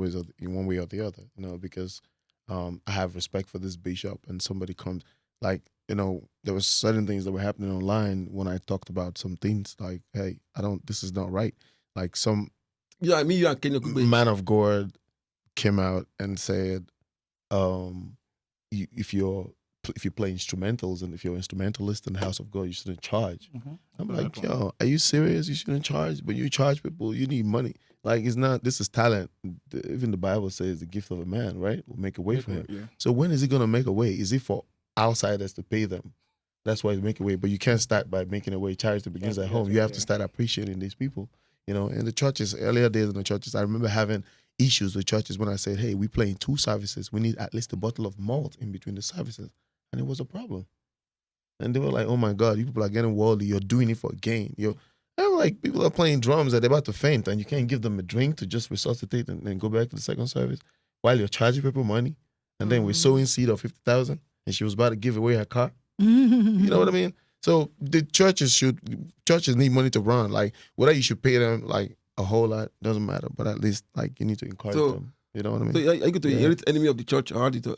way or the other. You know, because I have respect for this bishop, and somebody comes like, you know, there was certain things that were happening online when I talked about some things like, hey, this is not right. Like some
Yeah, I mean, you are Kenya.
man of God came out and said, if you play instrumentals and if you're an instrumentalist in the house of God, you shouldn't charge. I'm like, yo, are you serious? You shouldn't charge, but you charge people. You need money. Like, it's not. This is talent. Even the Bible says the gift of a man, right, will make a way for him.
Yeah.
So when is he gonna make a way? Is it for outsiders to pay them? That's why he's making a way. But you can't start by making a way. Charity begins at home. You have to start appreciating these people. You know, in the churches, earlier days in the churches, I remember having issues with churches when I said, hey, we play in 2 services. We need at least a bottle of malt in between the services. And it was a problem. And they were like, oh my God, you people are getting worldly. You're doing it for gain. I'm like, people are playing drums and they're about to faint and you can't give them a drink to just resuscitate and then go back to the second service while you're charging people money. And then we're sowing seed of 50,000 and she was about to give away her car. You know what I mean? So the churches need money to run. Like, whether you should pay them like a whole lot, doesn't matter. But at least like you need to encourage them. You know what I mean?
So are you going to inherit enemy of the church or how do you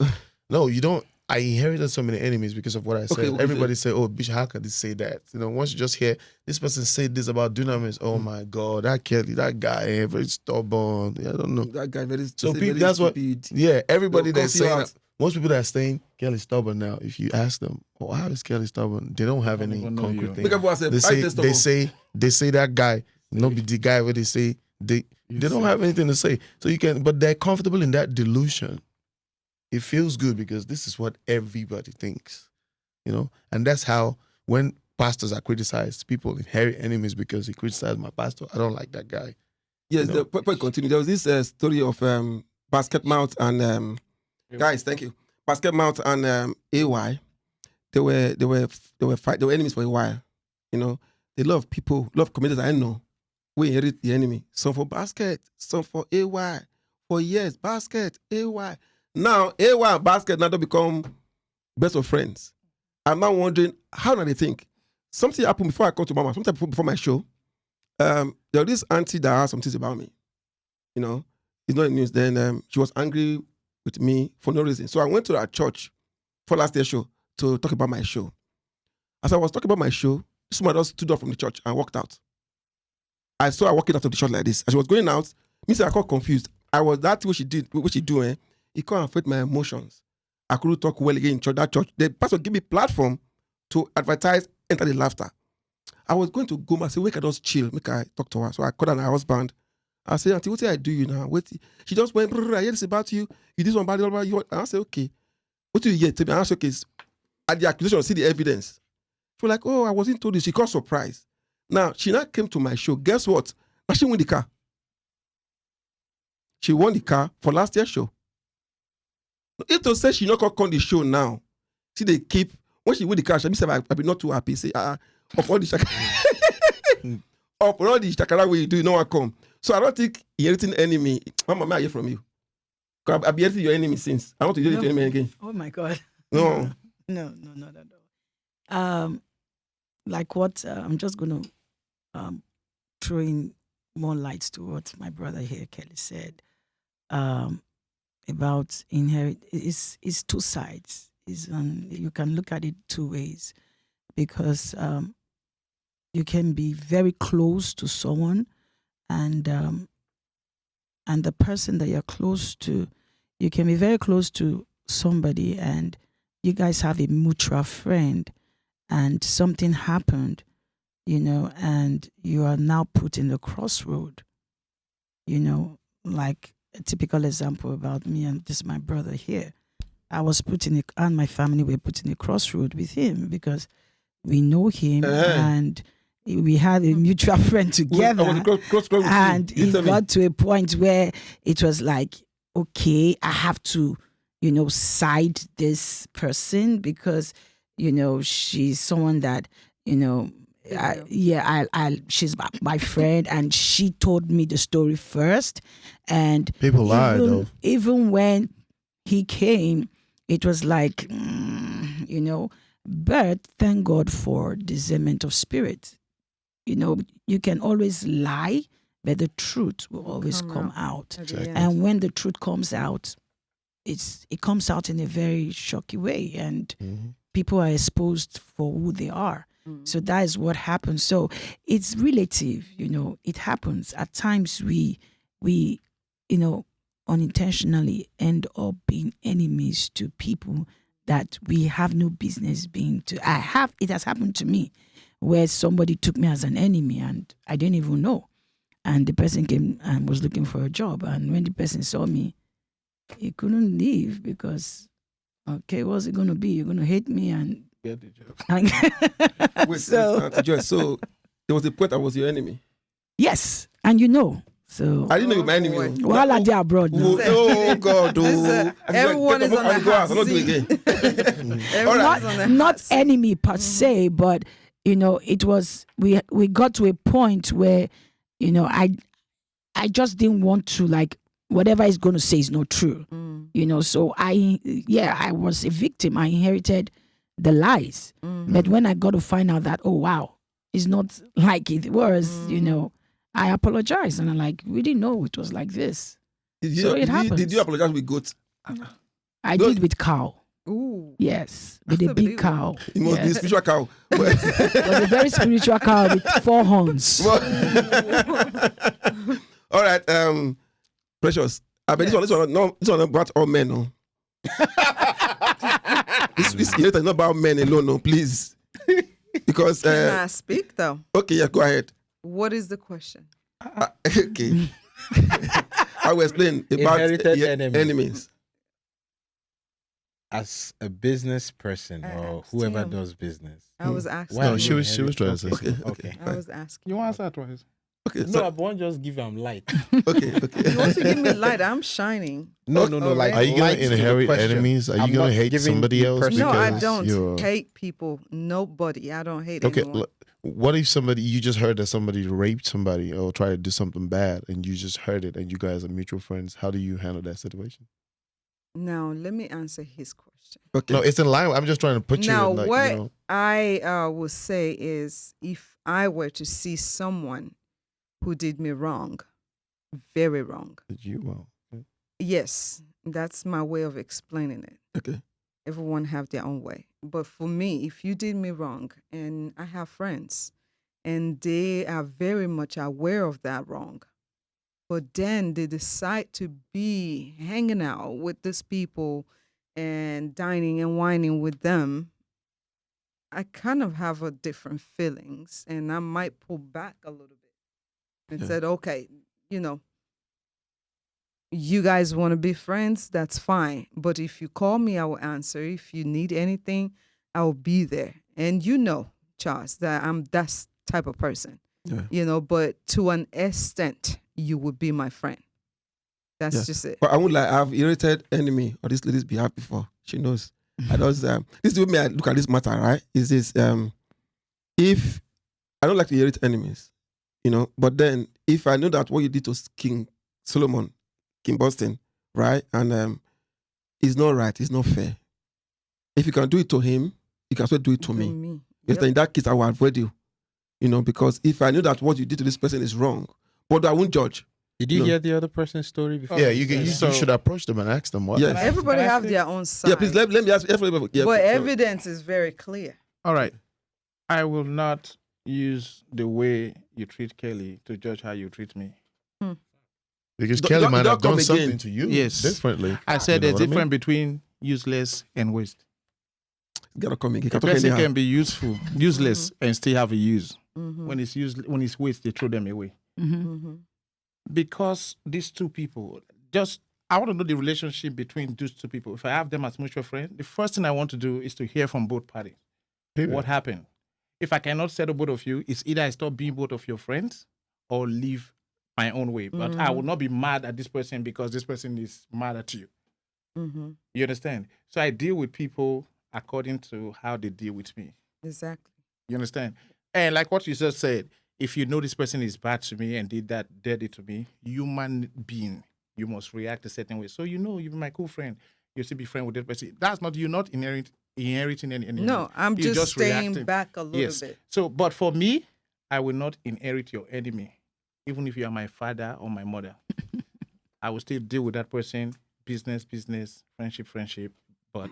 No, you don't. I inherited so many enemies because of what I said.
Okay,
Everybody say, oh, Bishop, how can this say that? You know, once you just hear this person say this about dunamis, oh my God, that Kelly, that guy, very stubborn. I don't know.
That guy very
So
very
people, that's
stupid.
what, yeah, everybody
They'll
that's
cough you
saying,
out.
most people that are saying Kelly's stubborn now, if you ask them, oh, how is Kelly stubborn? They don't have any
even know
concrete
you.
thing.
Make up what I said.
They say that guy, not be the guy where they say, they don't have anything to say. So you can, but they're comfortable in that delusion. It feels good because this is what everybody thinks, you know? And that's how, when pastors are criticized, people inherit enemies because he criticized my pastor. I don't like that guy.
Yes,
You know?
the continue. There was this story of Basket Mouth and guys, thank you. Basket Mouth and AY. They were enemies for a while. You know, they love people, love comedians I know. we inherit the enemy. Some for basket, some for AY. For years, basket, AY. Now, AY and basket now don't become best of friends. I'm now wondering, how do they think? Something happened before I come to Mama, sometime before my show. There was this auntie that asked some things about me. You know, it's not in the news. Then she was angry with me for no reason. So I went to her church for last year's show to talk about my show. As I was talking about my show, this woman just stood up from the church and walked out. I saw her walking out of the church like this. As she was going out, me say I got confused. I was that what she did, what she doing. It can't affect my emotions. I couldn't talk well again in church. That church, the pastor gave me platform to advertise, enter the laughter. I was going to go and say, make I just chill, make I talk to her. So I called her husband. I said, Auntie, what did I do you now? What? She just went, I hear this about you. You did somebody about you. And I said, okay. What do you hear? Tell me. I said, okay. At the accusation, see the evidence. She was like, oh, I wasn't told this. She got surprised. Now, she now came to my show. Guess what? Now she won the car. She won the car for last year's show. If to say she not come on the show now, see they keep, when she win the car, she say, I'll be not too happy. Say, of all the shakara, of all the shakara we do, no one come. So I don't think inheriting enemy, Mama, I hear from you. Because I've been inheriting your enemy since. I want to inherit your enemy again.
Oh my God.
No.
No, not at all. Like what, I'm just going to throw in more lights to what my brother here, Kelly, said about inherit. It's two sides. You can look at it two ways, because you can be very close to someone, and the person that you're close to, you can be very close to somebody, and you guys have a mutual friend, and something happened, and you are now put in the crossroad. Like a typical example about me and this my brother here. I was and my family were put in a crossroad with him because we know him and we had a mutual friend together. And it got to a point where it was like, okay, I have to, side this person because, she's someone that, she's my friend, and she told me the story first. And
people lie though.
Even when he came, it was like, but thank God for discernment of spirit. You can always lie, but the truth will always come out.
Exactly.
And when the truth comes out, it comes out in a very shocking way, and people are exposed for who they are. So that is what happens. So it's relative, it happens. At times we unintentionally end up being enemies to people that we have no business being to. It has happened to me where somebody took me as an enemy and I didn't even know. And the person came and was looking for a job. And when the person saw me, he couldn't leave because, okay, what's it going to be? You're going to hate me and
get the job.
Wait, so there was a point I was your enemy.
Yes, and so
I didn't know you were my enemy.
Wahala Dey abroad now.
Oh God!
Everyone is on the hot seat.
Not enemy per se, but it was we got to a point where I just didn't want to, like, whatever he's going to say is not true. So I was a victim. I inherited the lies. But when I got to find out that, oh wow, it's not like it was, I apologized and I'm like, we didn't know it was like this. It happens.
Did you apologize with goat?
I did with cow.
Ooh.
Yes, with a big cow.
It must be a spiritual cow.
It was a very spiritual cow with 4 horns.
All right, Precious. I bet this one not about all men, no. This is not about men alone, no, please. Because
Can I speak though?
Okay, yeah, go ahead.
What is the question?
Okay. I will explain about
Inherited
enemies.
As a business person or whoever does business.
I was asking.
Why
No,
are
she
you
was trying to say
inherited?
something.
Okay.
I was asking.
You answer twice.
Okay,
No, I won't just give them light.
okay.
You want to give me light? I'm shining.
No.
Oh,
Like,
Are you gonna
light to the
inherit
question.
enemies? Are you
I'm
gonna
not
hate
giving
somebody
you
else?
personal
No, I
because
don't
you're-
hate people. Nobody. I don't hate
Okay,
anyone.
What if you just heard that somebody raped somebody or tried to do something bad, and you just heard it, and you guys are mutual friends? How do you handle that situation?
Now, let me answer his question.
Okay.
No, it's in line. I'm just trying to put
Now,
you in, like,
what
you know.
I will say is, if I were to see someone who did me wrong, very wrong.
Did you? Well,
Yes, that's my way of explaining it.
Okay.
Everyone have their own way. But for me, if you did me wrong, and I have friends, and they are very much aware of that wrong, but then they decide to be hanging out with these people and dining and whining with them, I kind of have a different feelings, and I might pull back a little bit and
Yeah.
said, okay, you guys want to be friends, that's fine. But if you call me, I will answer. If you need anything, I will be there. And Charles, that I'm that type of person.
Yeah.
But to an extent, you would be my friend. That's
Yeah.
just it.
But I would like, I've irritated enemy on this lady's behalf before. She knows. I just this is the way I look at this matter, right? Is this if I don't like to irritate enemies, but then if I know that what you did to King Solomon, King Boston, right? And it's not right, it's not fair. If you can do it to him, you can also do it to me. Yes, in that case, I will avoid you. Because if I know that what you did to this person is wrong, but I won't judge.
Did you hear the other person's story before?
yeah, you should approach them and ask them what.
Yes.
Everybody have their own side.
Yeah, please let me ask everybody. Yeah,
but
sorry.
evidence is very clear.
All right. I will not use the way you treat Kelly to judge how you treat me.
Because
Don't-
Kelly
don't-
might
don't
have done
come
something
again.
to you
Yes.
differently.
I said
You know
there's
what I mean?
difference between useless and waste.
You gotta come in. You
A
can talk
person
anyhow.
can be useless, and still have a use.
Mm-hmm.
When it's waste, they throw them away.
Mm-hmm.
Because these two people, I want to know the relationship between those two people. If I have them as mutual friends, the first thing I want to do is to hear from both parties.
Period.
What happened? If I cannot settle both of you, it's either I stop being both of your friends or leave my own way. But I will not be mad at this person because this person is mad at you.
Mm-hmm.
You understand? So I deal with people according to how they deal with me.
Exactly.
You understand? And like what you just said, if you know this person is bad to me and did it to me, human being, you must react a certain way. So you're my cool friend. You still be friend with that person. That's not, you're not inheriting any.
No, I'm
You're
just staying
reacting.
back a little
Yes.
bit.
So, but for me, I will not inherit your enemy, even if you are my father or my mother. I will still deal with that person, business, friendship. But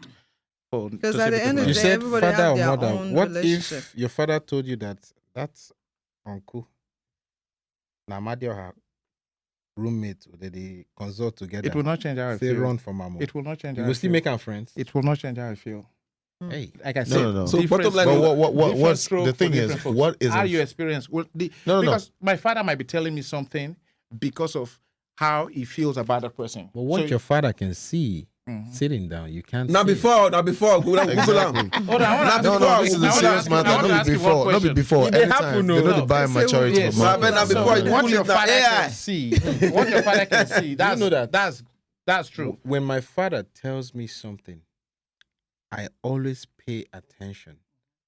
Because at the end of
You
the day,
said
everybody
father
have
or
their
mother.
own
What
relationship.
if your father told you that's uncle? Now, Madi or her roommate, or they consult together.
it will not change how I
Say
feel.
run from mama.
It will not change
You
how
will
I
still
feel.
make them friends.
It will not change how I feel.
Hey,
Like I said,
no.
So
different
bottom line
strokes-
is-
But
different
what's
strokes
the
for
thing is,
different folks.
what is
how
it-
you experience? Well,
No.
because my father might be telling me something because of how he feels about that person.
but what
So-
your father can see
Mhm.
sitting down, you can't.
Now
see it.
before, Google am.
Hold on, I wanna
No,
ask
no,
you-
this is
I
a
wanna
serious
ask you-
matter.
I wanna
Not
ask you
before.
one
Not
question.
before.
It dey happen,
Anytime.
no.
They know
No.
to buy my
Say
charity
yes.
for
So I
mom.
bet now before you
What
Google
your
it now,
father
AI.
can see, what your father can see, that's
know that?
that's true.
When my father tells me something, I always pay attention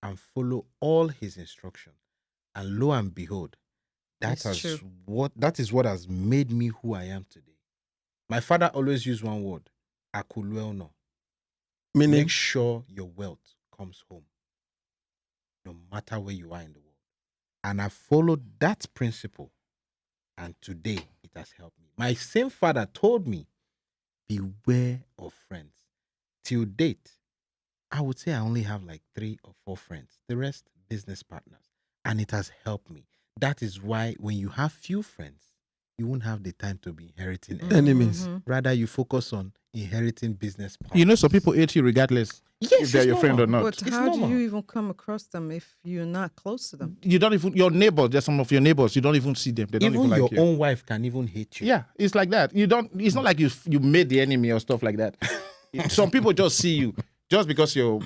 and follow all his instructions. And lo and behold,
It's true.
that is what has made me who I am today. My father always used one word, akulwelno.
Meaning,
Make sure your wealth comes home, no matter where you are in the world. And I followed that principle, and today it has helped me. My same father told me, beware of friends. Till date, I would say I only have like 3 or 4 friends. The rest, business partners. And it has helped me. That is why when you have few friends, you won't have the time to be inheriting
enemies.
Mhm.
Rather, you focus on inheriting business partners.
You know, some people hate you regardless
yes,
if they're
it's
your friend or
normal.
not.
But
It's
how do
normal.
you even come across them if you're not close to them?
You don't even, your neighbors, there's some of your neighbors, you don't even see them. They don't
Even
even
your
like you.
own wife can even hate you.
Yeah, it's like that. It's not like you made the enemy or stuff like that. Some people just see you just because you're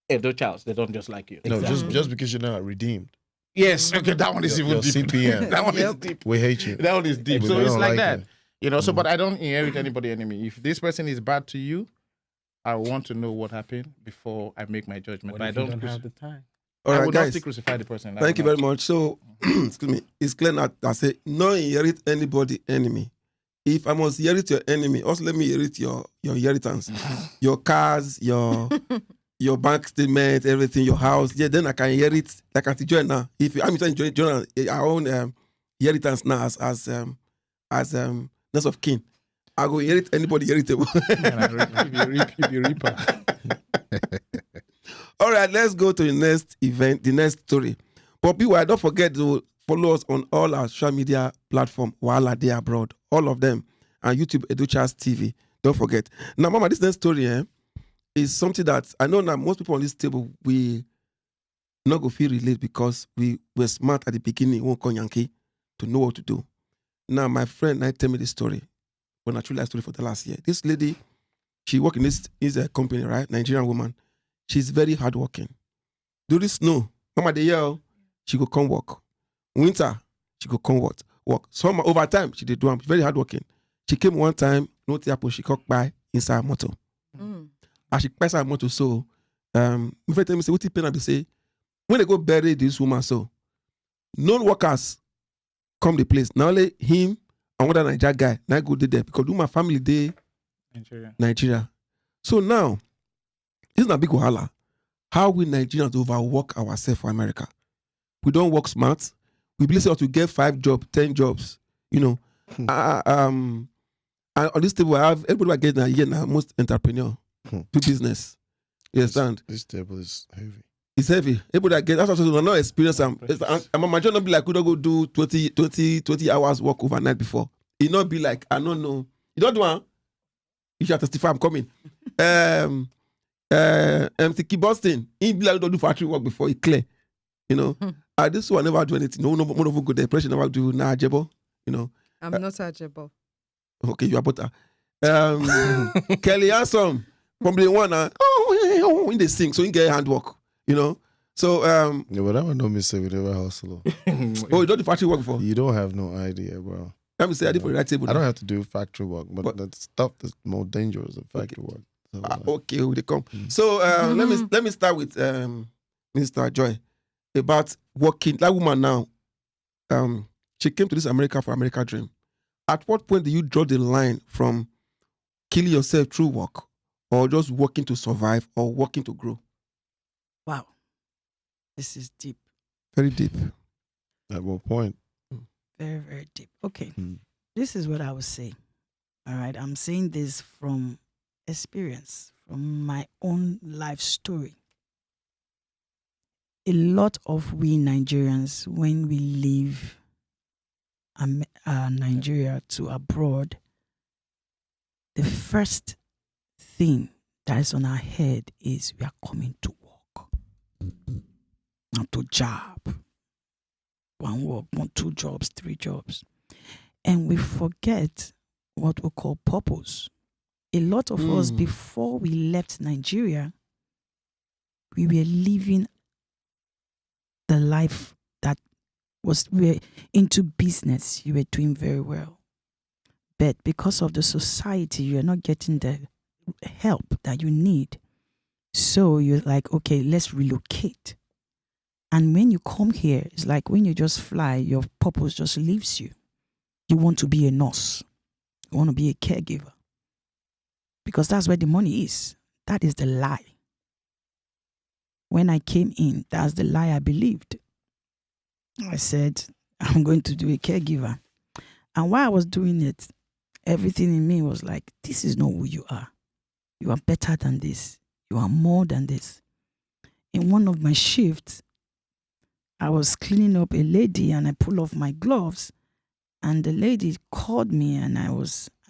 Edo Charles. They don't just like you.
No,
Exactly.
just because you're not redeemed.
Yes, okay, that one is
Your
even deep.
CPM.
That one is
Yep.
deep.
We hate you.
That one is deep.
We
So it's
don't
like
like
that.
you.
You know, so but I don't inherit anybody enemy. If this person is bad to you, I want to know what happened before I make my judgment.
What
But I
if you
don't,
don't have the time?
All
I
right,
would not
guys.
still crucify the person.
Thank you very much. So, excuse me, it's clear now that I say, no inherit anybody enemy. If I must inherit your enemy, also let me inherit your inheritance, your cars, your bank statement, everything, your house. Yeah, then I can inherit. Like I join now. If I'm join our own inheritance now as next of kin, I go inherit anybody heritable.
If you reaper.
All right, let's go to the next event, the next story. But beware, don't forget to follow us on all our social media platforms, Wahala Dey Abroad, all of them, and YouTube Educhas TV. Don't forget. Now, Mama, this next story is something that I know now most people on this table, we not go feel relate because we were smart at the beginning, won't call Yankee, to know what to do. Now, my friend, tell me this story, one true life story for the last year. This lady, she work in this a company, right? Nigerian woman. She's very hardworking. During snow, Mama the year, she go come work. Winter, she go come work. Summer, over time, she did do very hardworking. She came one time, no tiapo, she cooked by inside her motor. As she passed her motor, so if I tell me, say, what you pen, I say, when they go bury this woman, so non-workers come the place. Now only him and one Nigerian guy, now go there because do my family day Nigeria. So now, this is a big wahala. How we Nigerians overwork ourselves for America? We don't work smart. We believe to get 5 jobs, 10 jobs. You know, and on this table, I have everybody getting a year now. Most entrepreneur do business. You understand?
This table is heavy.
It's heavy. Everybody get that's also not experience. I'm imagine not be like we don't go do 20 hours work overnight before. It not be like I don't know. You don't do one. You shall testify. I'm coming. MTK Boston, he be like don't do factory work before it clear, you know. This one never do anything. No, one of good depression never do na jebo, you know.
I'm not a jebo.
Okay, you are butter. Kelly Hanson from the one in the sing, so you get handwork, you know. So
yeah, but that one don't miss it with every hustle.
Oh, you don't do factory work before?
You don't have no idea, bro.
Let me say I did for the right table.
I don't have to do factory work, but that stuff is more dangerous than factory work. So,
okay, who they come. So let me start with Mr. Joy about working. That woman now, she came to this America for America dream. At what point do you draw the line from killing yourself through work, or just working to survive, or working to grow?
Wow. This is deep.
Very deep.
at what point?
Very, very deep. Okay. This is what I would say. All right. I'm saying this from experience, from my own life story. A lot of we Nigerians, when we leave Nigeria to abroad, the first thing that is on our head is we are coming to work, not to job. One work, 1, 2 jobs, 3 jobs. And we forget what we call purpose. A lot of us, before we left Nigeria, we were living the life that was, we were into business. You were doing very well. But because of the society, you are not getting the help that you need. So you're like, okay, let's relocate. And when you come here, it's like when you just fly, your purpose just leaves you. You want to be a nurse. You want to be a caregiver. Because that's where the money is. That is the lie. When I came in, that's the lie I believed. I said, I'm going to do a caregiver. And while I was doing it, everything in me was like, this is not who you are. You are better than this. You are more than this. In one of my shifts, I was cleaning up a lady and I pulled off my gloves and the lady called me and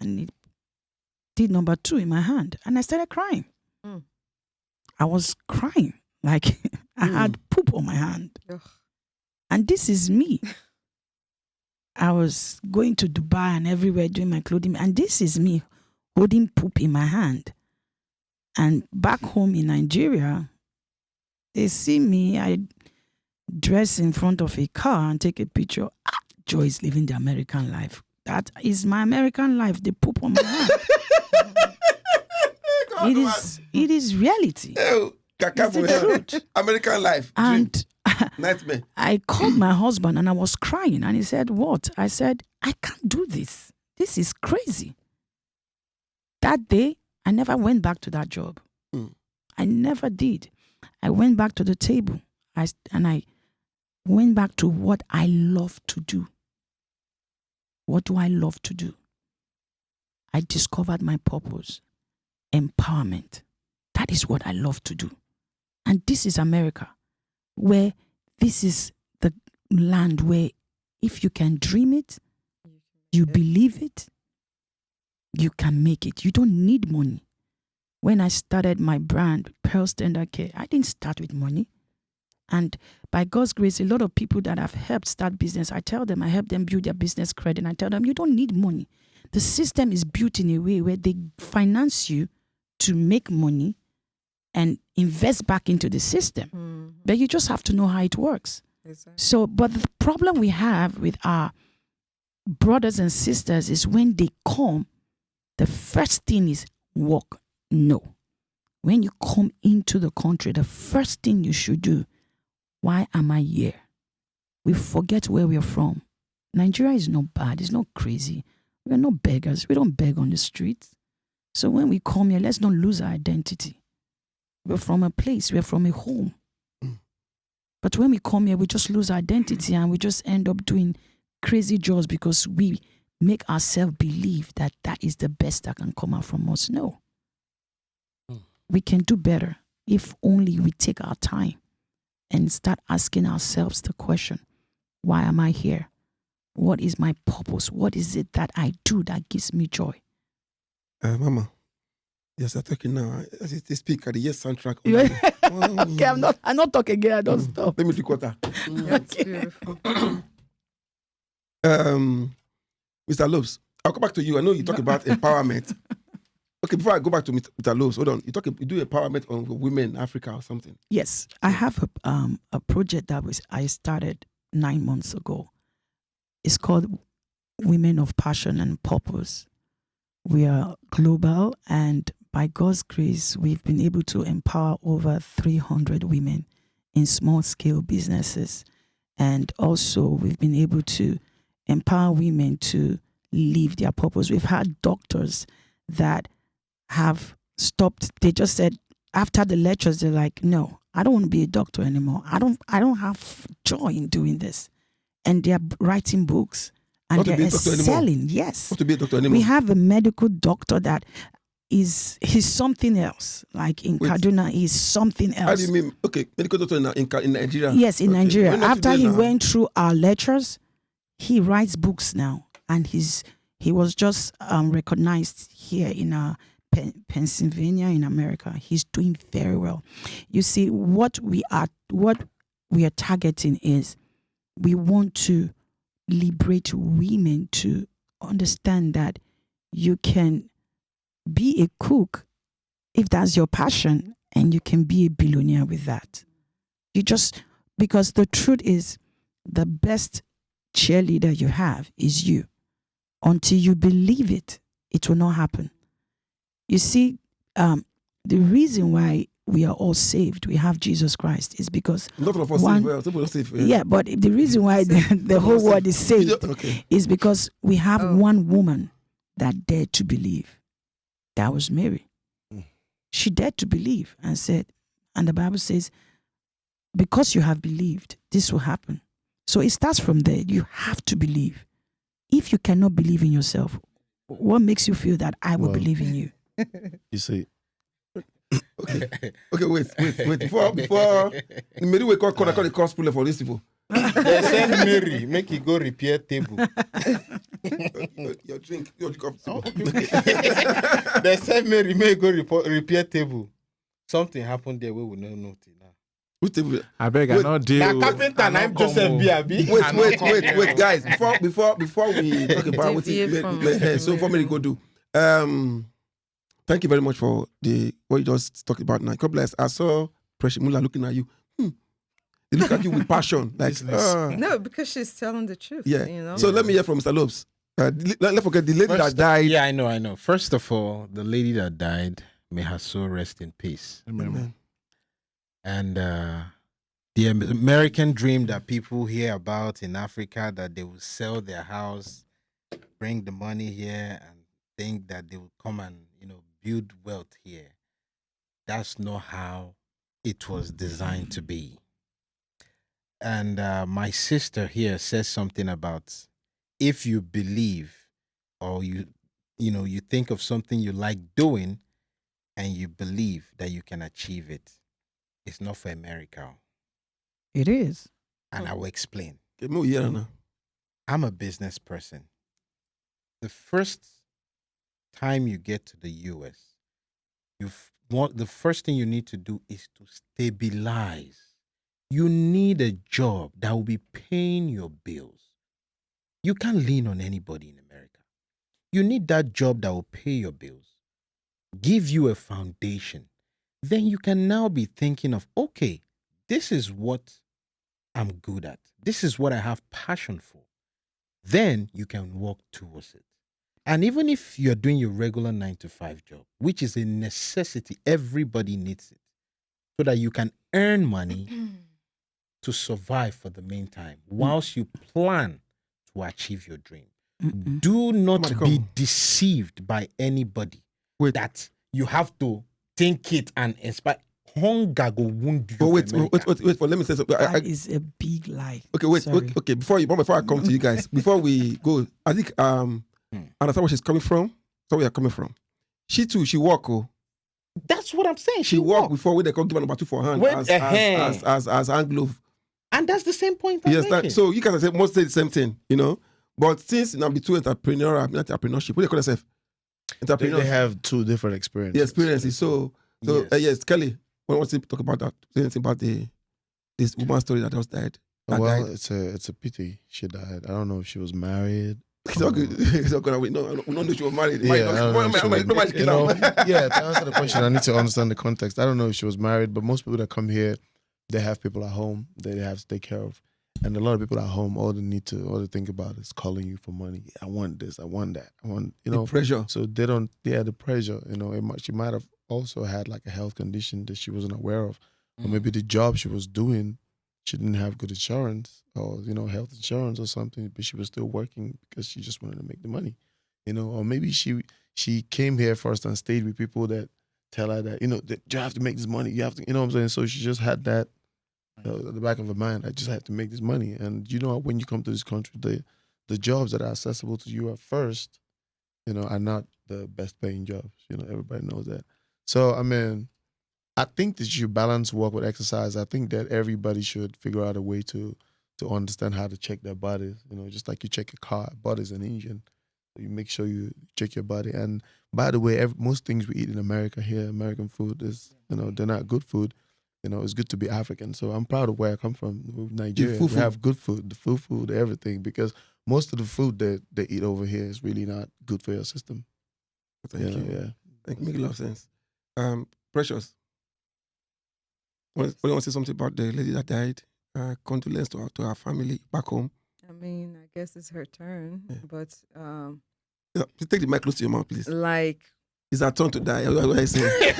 it did number 2 in my hand and I started crying. I was crying like I had poop on my hand.
Ugh.
And this is me. I was going to Dubai and everywhere doing my clothing and this is me holding poop in my hand. And back home in Nigeria, they see me, I dress in front of a car and take a picture. Joy is living the American life. That is my American life. They poop on my hand. It is reality.
Kaka for
the
her.
truth.
American life. Dream.
And
Nightmare.
I called my husband and I was crying. And he said, what? I said, I can't do this. This is crazy. That day, I never went back to that job.
Mm.
I never did. I went back to the table. I went back to what I love to do. What do I love to do? I discovered my purpose. Empowerment. That is what I love to do. And this is America, where this is the land where if you can dream it, you believe it, you can make it. You don't need money. When I started my brand, Pearls Tender Care, I didn't start with money. And by God's grace, a lot of people that I've helped start business, I tell them, I help them build their business credit. And I tell them, you don't need money. The system is built in a way where they finance you to make money and invest back into the system. But you just have to know how it works.
Exactly.
So, but the problem we have with our brothers and sisters is when they come, the first thing is work. No. When you come into the country, the first thing you should do, why am I here? We forget where we're from. Nigeria is not bad. It's not crazy. We're not beggars. We don't beg on the streets. So when we come here, let's not lose our identity. We're from a place. We're from a home. But when we come here, we just lose our identity and we just end up doing crazy jobs because we make ourselves believe that that is the best that can come out from us. No. We can do better if only we take our time and start asking ourselves the question, why am I here? What is my purpose? What is it that I do that gives me joy?
Mama, yes, I'm talking now. As they speak at the yes soundtrack.
Okay, I'm not talking again. I don't stop.
Let me drink water.
That's beautiful.
Mr. Lopes, I'll come back to you. I know you talk about empowerment. Okay, before I go back to Mr. Lopes, hold on. You do empowerment on women in Africa or something.
Yes, I have a project that I started 9 months ago. It's called Women of Passion and Purpose. We are global, and by God's grace, we've been able to empower over 300 women in small-scale businesses. And also, we've been able to empower women to live their purpose. We've had doctors that have stopped. They just said, after the lectures, they're like, no, I don't want to be a doctor anymore. I don't have joy in doing this. And they're writing books and
Not to be a
they're
doctor anymore.
selling. Yes.
Not to be a doctor anymore.
We have a medical doctor that he's something else. Like in
Wait.
Kaduna, he's something else.
How do you mean? Okay, medical doctor in Nigeria.
Yes, in
Okay.
Nigeria.
Why not
After
today
he
now?
went through our lectures, he writes books now. And he was just recognized here in Pennsylvania in America. He's doing very well. You see, what we are targeting is we want to liberate women to understand that you can be a cook if that's your passion, and you can be a billionaire with that. Because the truth is, the best cheerleader you have is you. Until you believe it, it will not happen. You see, the reason why we are all saved, we have Jesus Christ, is because
Not all of us
one-
safe. Well, some people are safe.
yeah, but the reason why the whole world is saved
Okay.
is because we have
Oh.
one woman that dared to believe. That was Mary. She dared to believe and said, and the Bible says, because you have believed, this will happen. So it starts from there. You have to believe. If you cannot believe in yourself, what makes you feel that I will
Well,
believe in you?
You see,
Okay, wait. Before the middle way call the cosplay for these people.
They send Mary, make you go repair table.
Your drink, your cup.
They send Mary, make you go repair table. Something happened there we will not know till now.
Which table?
I beg, I
Wait,
not deal.
Now carpenter,
I
I'm
not
Joseph
come,
B.A.B.
Wait, guys. Before we talk about what
Deviate from-
so for me to go do. Thank you very much for what you just talked about now. God bless. I saw Precious Mula looking at you. They look at you with passion. Like,
Business.
No, because she's telling the truth.
yeah.
You know.
So let me hear from Mr. Lopes. Let's forget the lady that died.
Yeah, I know. First of all, the lady that died, may her soul rest in peace.
Amen.
Amen.
And the American dream that people hear about in Africa, that they will sell their house, bring the money here, and think that they will come and build wealth here. That's not how it was designed to be. And my sister here says something about, if you believe, or you think of something you like doing, and you believe that you can achieve it, it's not for America.
It is.
And I will explain.
now.
I'm a business person. The first time you get to the US, the first thing you need to do is to stabilize. You need a job that will be paying your bills. You can't lean on anybody in America. You need that job that will pay your bills, give you a foundation. Then you can now be thinking of, okay, this is what I'm good at. This is what I have passion for. Then you can work towards it. And even if you're doing your regular 9-to-5 job, which is a necessity, everybody needs it, so that you can earn money to survive for the meantime, whilst you plan to achieve your dream. Do not be deceived by anybody that you have to think it and expect. Hunger go wound you.
But wait, let me say something.
That is a big lie.
Okay, wait,
Sorry.
okay. Before I come to you guys, before we go, I think I understand where she's coming from. So where you're coming from. She too, she walk. Oh,
That's what I'm saying.
she walk before we they can give her number 2 for hand as hand glove.
And that's the same point I'm
Yes,
making.
so you guys must say the same thing, But since number 2 entrepreneurship, what do they call themselves?
They have two different experiences.
The experiences. So yes, Kelly. When wants to talk about that? Say anything about this woman's story that just died?
Well, it's a pity she died. I don't know if she was married.
It's not good. It's not good. We don't know she was married.
Yeah, I don't know if she was- to answer the question, I need to understand the context. I don't know if she was married, but most people that come here, they have people at home that they have to take care of. And a lot of people at home, all they think about is calling you for money. I want this, I want that, I want,
The pressure.
So they don't, the pressure, she might have also had like a health condition that she wasn't aware of. Or maybe the job she was doing, she didn't have good insurance or, health insurance or something, but she was still working because she just wanted to make the money, or maybe she came here first and stayed with people that tell her that, that you have to make this money, you have to, what I'm saying? So she just had that at the back of her mind, I just have to make this money. And when you come to this country, the jobs that are accessible to you at first, are not the best paying jobs. Everybody knows that. So, I think that you balance work with exercise. I think that everybody should figure out a way to understand how to check their bodies. Just like you check your car, body's an engine. So you make sure you check your body. And by the way, most things we eat in America here, American food is, they're not good food. It's good to be African. So I'm proud of where I come from, Nigeria. We have good food, the food, everything, because most of the food that they eat over here is really not good for your system.
Thank you.
Yeah.
Thank you. Make a lot of sense. Precious. Want to say something about the lady that died? Condolence to her family back home.
I mean, I guess it's her turn, but
Yeah, please take the mic close to your mouth, please.
like
It's her turn to die. What I say?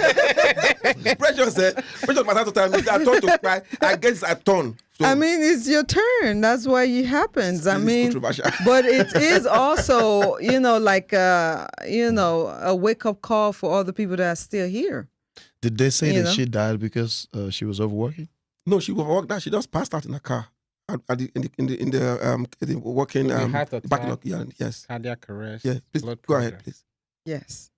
Precious said, Precious my to time. It's her turn to cry. I guess it's her turn. So,
I mean, it's your turn. That's why it happens. I
this is
mean,
controversial.
but it is also, like a wake up call for all the people that are still here.
Did they say
You
that
know?
she died because she was overworking?
No, she overworked that. She just passed out in a car. In the working
heart attack.
backlog. Yeah, yes.
Cardiac arrest.
Yes. Please
blood
go
pressure.
ahead, please.
Yes.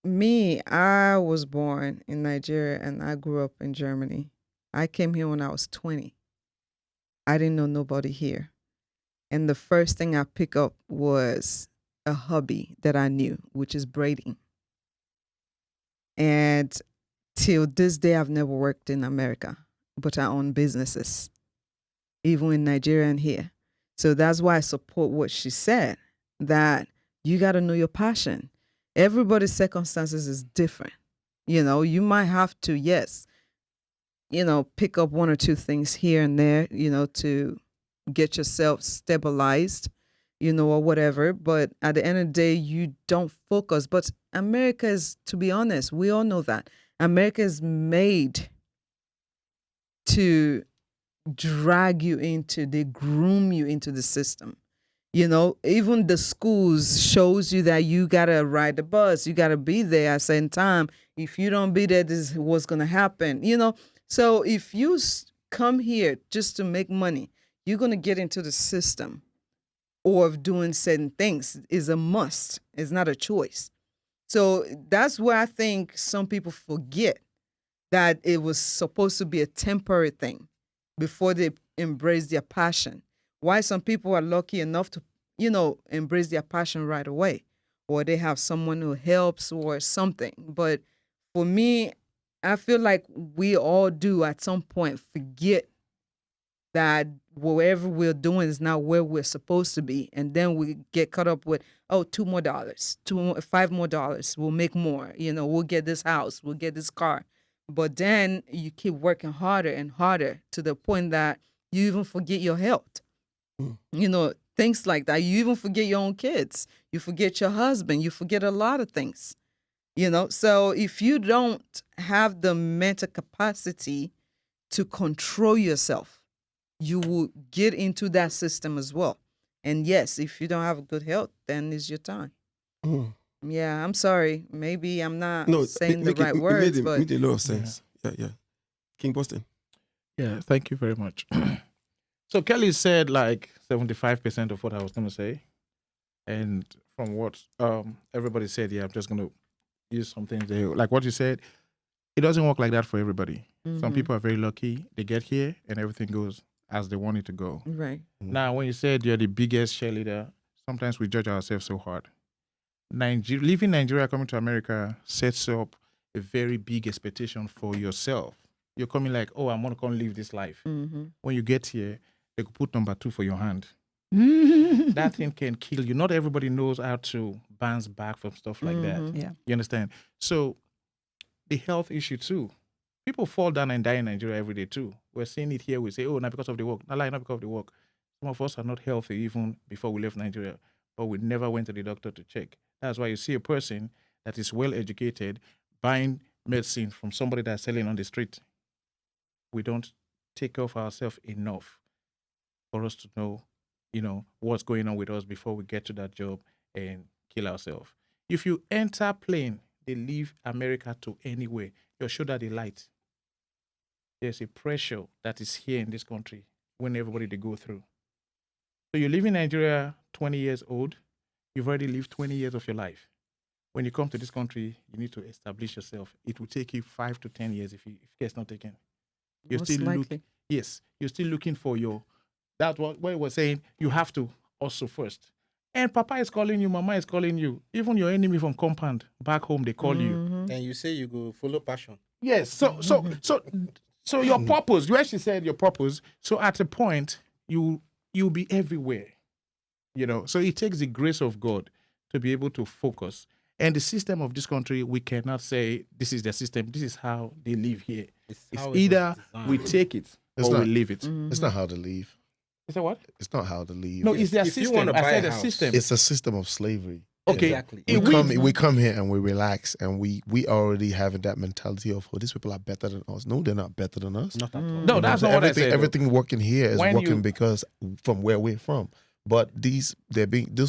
Me, I was born in Nigeria and I grew up in Germany. I came here when I was 20. I didn't know nobody here. And the first thing I picked up was a hobby that I knew, which is braiding. And till this day, I've never worked in America, but I own businesses, even in Nigeria and here. So that's why I support what she said, that you got to know your passion. Everybody's circumstances is different. You might have to, yes, pick up one or two things here and there, to get yourself stabilized, or whatever. But at the end of the day, you don't focus. But America is, to be honest, we all know that America is made to drag you into, they groom you into the system. Even the schools shows you that you gotta ride the bus, you gotta be there at a certain time. If you don't be there, this is what's gonna happen. So if you come here just to make money, you're gonna get into the system or of doing certain things is a must. It's not a choice. So that's where I think some people forget that it was supposed to be a temporary thing before they embrace their passion. Why some people are lucky enough to, embrace their passion right away, or they have someone who helps or something. But for me, I feel like we all do at some point forget that whatever we're doing is not where we're supposed to be. And then we get caught up with, $2 more, $5 more, we'll make more, we'll get this house, we'll get this car. But then you keep working harder and harder to the point that you even forget your health. Things like that. You even forget your own kids. You forget your husband. You forget a lot of things. So if you don't have the mental capacity to control yourself, you will get into that system as well. And yes, if you don't have good health, then it's your time. Yeah, I'm sorry. Maybe I'm not saying the right words, but
it made a lot of sense. Yeah. King Boston.
Yeah, thank you very much. So Kelly said like 75% of what I was going to say. And from what everybody said, I'm just going to use some things there. Like what you said, it doesn't work like that for everybody. Some people are very lucky. They get here and everything goes as they want it to go.
Right.
Now, when you said you're the biggest cheerleader, sometimes we judge ourselves so hard. Leaving Nigeria, coming to America sets up a very big expectation for yourself. You're coming like, I'm going to come live this life. When you get here, they could put number 2 for your hand. That thing can kill you. Not everybody knows how to bounce back from stuff like that.
Yeah.
You understand? So the health issue too. People fall down and die in Nigeria every day too. We're seeing it here. We say, not because of the work. Not because of the work. Some of us are not healthy even before we left Nigeria, but we never went to the doctor to check. That's why you see a person that is well educated buying medicine from somebody that's selling on the street. We don't take care of ourselves enough for us to know, what's going on with us before we get to that job and kill ourselves. If you enter plane, they leave America to anywhere, your shoulder the light. There's a pressure that is here in this country when everybody they go through. So you live in Nigeria 20 years old, you've already lived 20 years of your life. When you come to this country, you need to establish yourself. It will take you 5 to 10 years if care is not taken. You're
most
still
likely.
you're still looking for that's what we were saying, you have to also first. And Papa is calling you, Mama is calling you. Even your enemy from compound, back home, they call you.
And you say you go follow passion.
Yes. So your purpose, you actually said your purpose. So at a point, you'll be everywhere. So it takes the grace of God to be able to focus. And the system of this country, we cannot say this is the system. This is how they live here. It's either we take it or we leave it.
It's not how to leave.
Is that what?
It's not how to leave.
No, it's their
If you
system.
wanna
I
buy
said
a
a
house,
system.
It's a system of slavery.
Okay.
Exactly.
We come here and we relax and we already have that mentality of, these people are better than us. No, they're not better than us.
Not at all.
No, that's not what I said.
Everything working here is
When
working
you-
because from where we're from. But those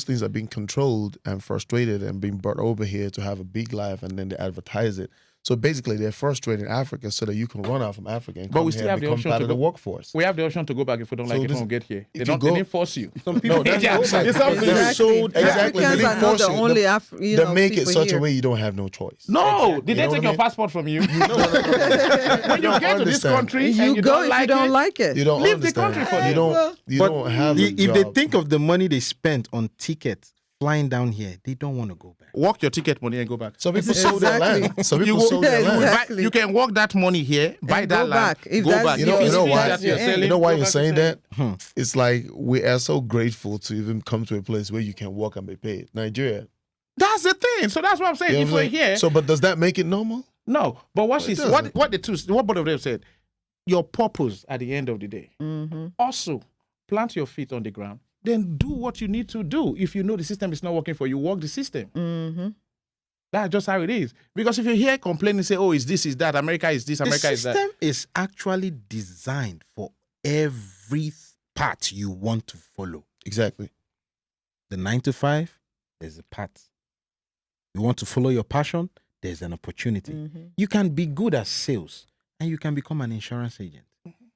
things are being controlled and frustrated and being brought over here to have a big life, and then they advertise it. So basically, they're frustrating Africa so that you can run out from Africa and
But
come
we
here
still have
and
the
become
option
part
to
of the
go-
workforce.
We have the option to go back if we don't
So
like it
this-
when we get here. They
if you
they
go-
didn't force you.
Some people
No, that's
Yeah.
the
It's something
Exactly.
sold. Exactly.
Africans
They
are
didn't
not
force
the
you.
only
They make it
people
such
here.
a way you don't have no choice.
No, did
You
they
know what
take
I
your
mean?
passport from you?
No.
When you get to this
understand.
country and
You
you
go
don't
if
like
you don't
it,
like it.
You don't
Leave the
understand.
country for
You
them.
don't. You
But
don't have.
if
a
they
job.
think of the money they spent on tickets flying down here, they don't want to go back.
walk your ticket money and go back.
Some people sold their
Exactly.
land. Some
You
people
go-
sold their
Yeah,
land.
exactly.
You can walk that money here, buy
And
that
go
land,
back. If
go
that's
back.
your-
You know
If
why?
that's
You're
your end.
selling,
You know why
go
you're
back to
saying
selling.
that? It's like we are so grateful to even come to a place where you can walk and be paid. Nigeria.
That's the thing. So that's what I'm saying.
You know
If
what
we're
I'm saying?
here,
So, but does that make it normal?
no. But what
It
she's what
doesn't.
what both of them said, your purpose at the end of the day. Also, plant your feet on the ground. Then do what you need to do. If you know the system is not working for you, work the system. That's just how it is. Because if you hear complaining, say, "Oh, is this, is that? America is this, America
the
is that."
system is actually designed for every path you want to follow.
Exactly.
The 9 to 5, there's a path. You want to follow your passion, there's an opportunity. You can be good at sales and you can become an insurance agent.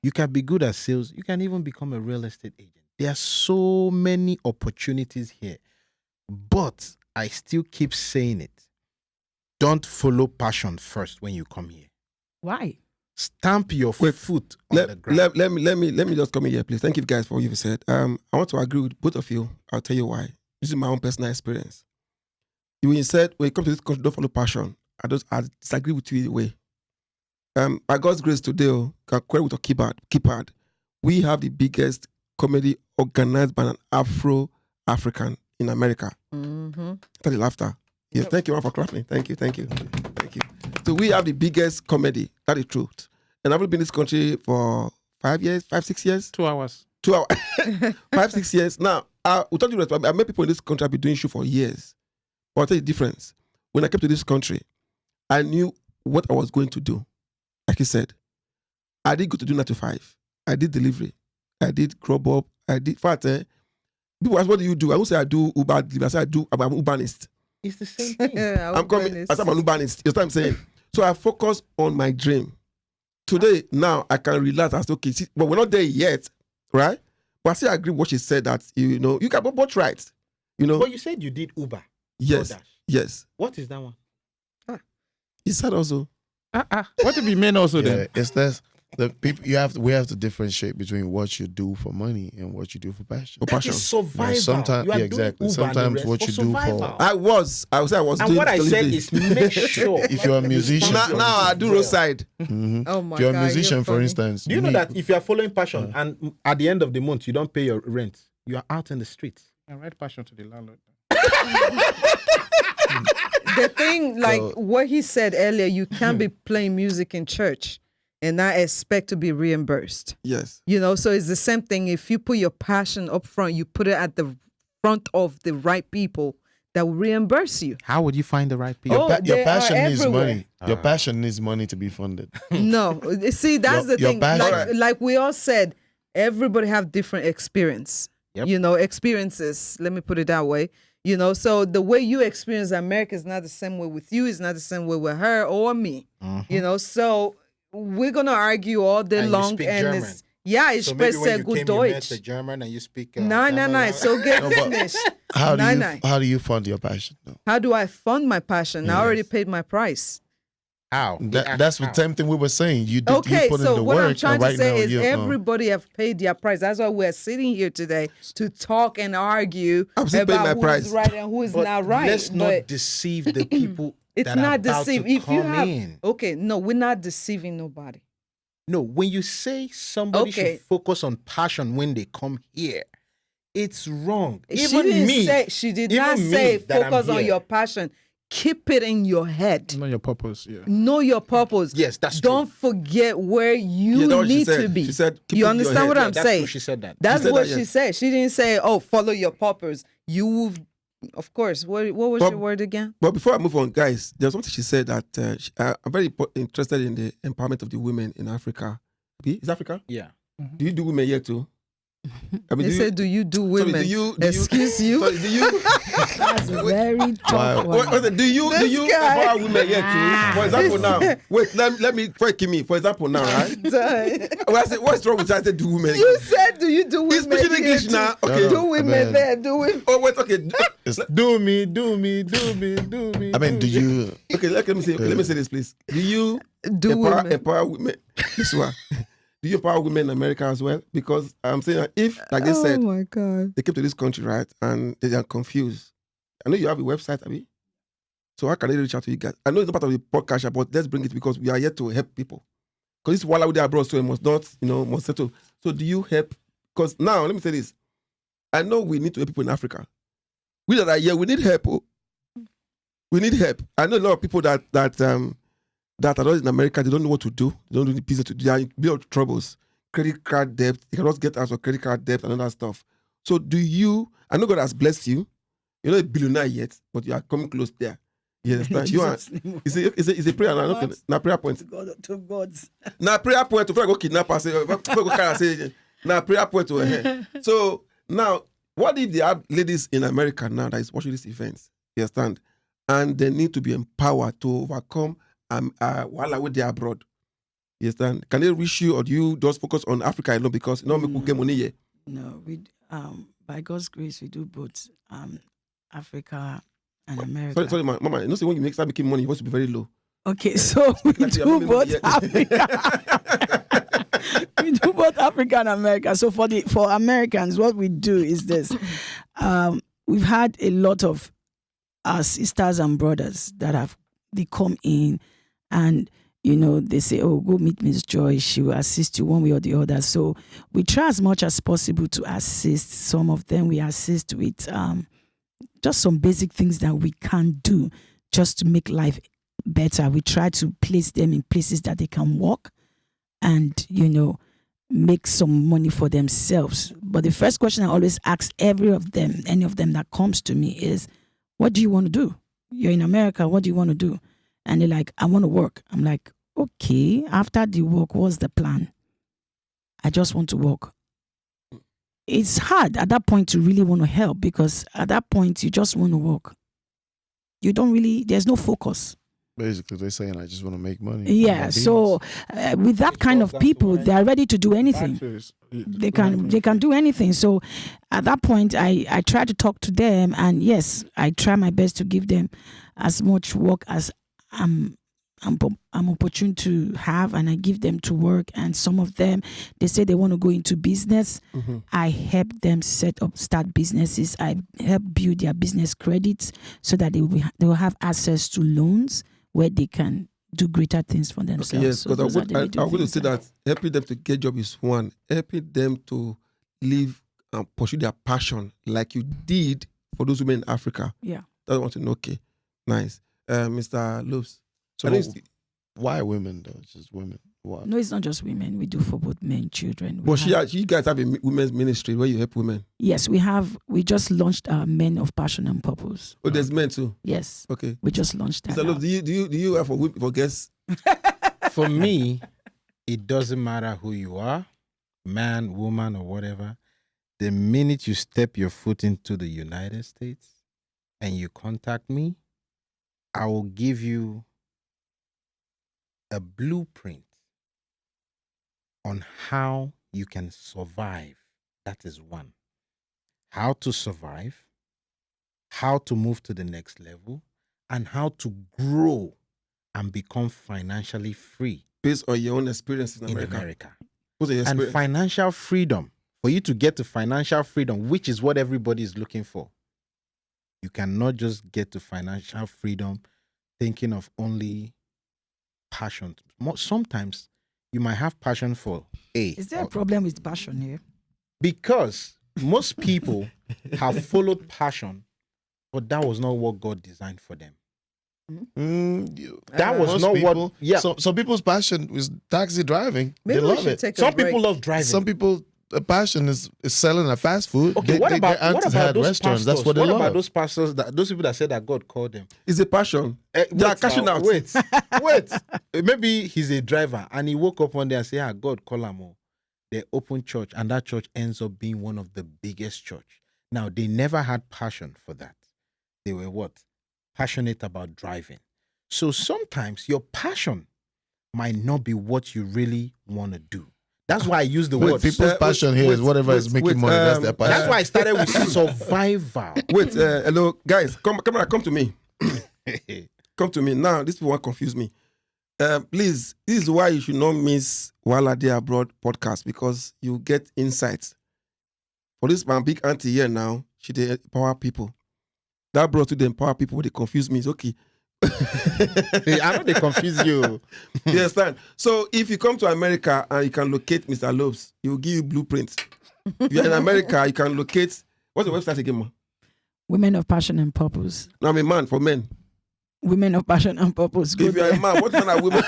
You can be good at sales, you can even become a real estate agent. There are so many opportunities here. But I still keep saying it. Don't follow passion first when you come here.
Why?
Stamp your foot on the ground.
Let me just come in here, please. Thank you guys for what you've said. I want to agree with both of you. I'll tell you why. This is my own personal experience. You said when it comes to this country, don't follow passion. I disagree with you either way. By God's grace today, can query with a keypad. We have the biggest comedy organized by an Afro-African in America. That's the laughter. Yeah, thank you all for clapping. Thank you. So we have the biggest comedy. That is truth. And I've been in this country for 5 years, 6 years.
2 hours.
2 hours. 5, 6 years. Now, without you respect, I met people in this country. I've been doing show for years. But I'll tell you the difference. When I came to this country, I knew what I was going to do. Like you said, I did go to do 9 to 5. I did delivery. I did grub up. I did fat. People ask, what do you do? I won't say I do Uber delivery. I say I'm Uberist.
It's the same thing.
Yeah,
I'm coming. I'm an Uberist. You know what I'm saying? So I focus on my dream. Today, now I can relax. I say, okay, see, but we're not there yet, right? But I still agree with what she said that you can both right.
But you said you did Uber.
Yes.
DoorDash.
Yes.
What is that one?
Is that also?
What to be men also then?
It's that the people we have to differentiate between what you do for money and what you do for passion.
For passion.
It's survival.
Yeah, sometimes,
You are
yeah,
doing
exactly.
Uber and the
Sometimes
rest
what you do
survival.
I was
And
doing
what I said
delivery.
is make sure.
If you're a musician,
now I do roadside.
Oh my
if you're
God,
a musician,
you're
for
funny.
instance,
Do you know that if you are following passion and at the end of the month you don't pay your rent, you are out in the streets?
I write passion to the landlord.
The thing, like
So-
what he said earlier, you can't be playing music in church and not expect to be reimbursed.
Yes.
So it's the same thing. If you put your passion up front, you put it at the front of the right people that will reimburse you.
How would you find the right people?
Oh,
your
they
passion
are
needs
everywhere.
money. Your passion needs money to be funded.
No, see, that's
Your-
the
your
thing.
passion-
Like we all said, everybody have different experience.
Yep.
Experiences. Let me put it that way. So the way you experience America is not the same way with you. It's not the same way with her or me. So we're gonna argue all day
And you
long,
speak
and
German.
it's ich
So maybe
spreche
when you
gut
came, you met
Deutsch.
the German and you speak.
Nein. So get
No, but
finished.
How
Nein.
do you fund your passion? though?
How do I fund my passion? I already
Yes.
paid my price.
How?
That's the same thing we were saying. You did,
Okay,
you put in
so
the
what
work,
I'm trying
and
to
right
say
now
is
you
everybody have paid their price. That's why we're sitting here today to talk and argue
I'm still paying my
about who's
price.
right and who is
But
not right.
Let's
But
not deceive the people.
it's
that are
not
about
deceiving.
to
If you
come
have
in.
okay, no, we're not deceiving nobody.
No, when you say somebody
Okay.
should focus on passion when they come here, it's wrong.
She did not
even me
say
that I'm
focus on
here.
your passion. Keep it in your head.
Know your purpose. Yeah.
Know your purpose.
Yes, that's
Don't
true.
forget where you
Yeah, that's what she
need
said.
to be.
She said, keep it in
you
your
understand
head.
what
Yeah,
I'm
That's
saying?
true, she said that.
That's
said
what
that,
she
yes.
said. She didn't say, "Oh, follow your purpose." You, of course. What was
But-
your word again?
But before I move on, guys, there's something she said that I'm very interested in the empowerment of the women in Africa. Is Africa?
Yeah.
Do you do women here too? I mean,
They said, "Do you do women?"
Sorry, do you?
Excuse you.
Sorry, do you?
That's very tough
What,
one.
do you
guy.
empower women here too? For example, now, wait, let me correct me. For example, now, right? When I say, what's wrong with that? I said, do women?
You said, "Do you do women?"
He's speaking
here
English
too?"
now.
No,
Okay.
no.
Do women
I mean-
there? Do women?
Oh wait, okay.
Do me, do me, do me, do me.
I mean, do you?
Okay, let me say this, please. Do you
Do women?
empower women? This one. Do you empower women in America as well? Because I'm saying that if, like they said,
my God.
they came to this country, right, and they are confused. I know you have a website, Abi. So how can they reach out to you guys? I know it's not part of the podcast, but let's bring it because we are here to help people. Because this Wahala Dey abroad, so it must not, must settle. So do you help? Because now, let me say this. I know we need to help people in Africa. We that are here, we need help. Oh. We need help. I know a lot of people that are not in America, they don't know what to do. They don't do the business to do. They are in big troubles. Credit card debt. They cannot get out of credit card debt and all that stuff. So do you, I know God has blessed you. You're not a billionaire yet, but you are coming close there. You understand? You are. It's a prayer now. Okay, na prayer point.
To God's.
Na prayer point. To go kidnap us. Na prayer point to her. So now, what if they have ladies in America now that is watching these events? You understand? And they need to be empowered to overcome while they're abroad. You understand? Can they reach you, or do you just focus on Africa alone because no people get money here?
No, we by God's grace we do both Africa and America.
Sorry, mama. You know, when you start making money, you want to be very low.
Okay, so we do both Africa. We do both Africa and America. So for Americans, what we do is this: we've had a lot of our sisters and brothers that they come in, and they say, "Oh, go meet Miss Joy. She will assist you one way or the other." So we try as much as possible to assist. Some of them we assist with just some basic things that we can do just to make life better. We try to place them in places that they can walk and, make some money for themselves. But the first question I always ask any of them that comes to me is, what do you want to do? You're in America, what do you want to do? And they're like, I want to work. I'm like, okay, after the work, what's the plan? I just want to work. It's hard at that point to really want to help, because at that point you just want to work. You don't really, there's no focus.
Basically, they're saying, I just want to make money.
Yeah, so with that kind of people, they are ready to do anything. They can do anything. So at that point, I try to talk to them, and yes, I try my best to give them as much work as I'm opportune to have, and I give them to work. And some of them, they say they want to go into business.
Mm-hmm.
I help them start businesses. I help build their business credits so that they will have access to loans where they can do greater things for themselves.
Okay, yes,
So
because I'm going to say
that.
that helping them to get job is one. Helping them to live and pursue their passion like you did for those women in Africa.
Yeah.
That's what I want to know. Okay, nice. Mr. Lopes.
So why women though? It's just women. Why?
No, it's not just women. We do for both men, children.
But you guys have a women's ministry where you help women.
Yes, we have. We just launched Men of Passion and Purpose.
Oh, there's men too.
Yes.
Okay.
We just launched that.
Mr. Lopes, do you have for guests?
For me, it doesn't matter who you are, man, woman, or whatever. The minute you step your foot into the United States and you contact me, I will give you a blueprint on how you can survive. That is one. How to survive, how to move to the next level, and how to grow and become financially free.
Based on your own experience in America. What's your
And
experience?
financial freedom. For you to get to financial freedom, which is what everybody is looking for, you cannot just get to financial freedom thinking of only passion. Sometimes you might have passion for A.
Is there a problem with passion here?
Because most people have followed passion, but that was not what God designed for them. That was
Most
not
people,
what. Yeah.
Some people's passion is taxi driving.
Maybe
they
we
love
should
it.
take a
Some
break.
people love driving.
Some people, the passion is selling a fast food.
Okay,
Their aunts had
those
restaurants.
pastors?
That's what they
What
love.
about those pastors, those people that said that God called them?
It's a passion. They are cashing out.
Wait. Maybe he's a driver and he woke up one day and said, God call him. They open church, and that church ends up being one of the biggest church. Now, they never had passion for that. They were what? Passionate about driving. So sometimes your passion might not be what you really want to do. That's why I use the word.
People's passion here is whatever is making money. That's their passion.
That's why I started with survival.
Wait, hello, guys. Come to me. Come to me. Now, this will confuse me. Please, this is why you should not miss Wahala Dey Abroad podcast, because you get insights. For this, my big auntie here now, she dey empower people. That brought to the empower people, they confuse me. It's okay.
I know they confuse you.
You understand? So if you come to America and you can locate Mr. Lopes, he will give you blueprints. If you're in America, you can locate, what's the website again, man?
Women of Passion and Purpose.
No, I'm a man, for men.
Women of Passion and Purpose. Go
If you're
there.
a man, what kind of women?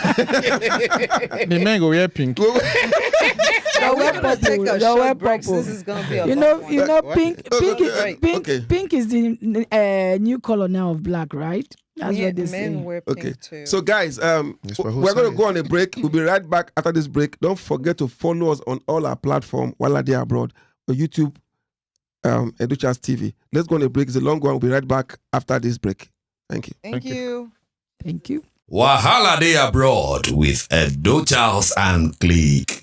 The men go wear pink.
So we're gonna take a
You're
short
well
break.
purple.
This is gonna be a
You
long
know,
one.
pink.
Okay.
Pink is the new color now of black, right? That's what they say.
Men wear
Okay.
pink too.
So guys,
Yes, but who
we're going to
said
go on a break. We'll be right back after this break. Don't forget to follow us on all our platforms, Wahala Dey Abroad, on YouTube, Educhas TV. Let's go on a break. It's a long one. We'll be right back after this break. Thank you.
Thank you.
Thank you.
Wahala Dey Abroad with Edo Charles and Click.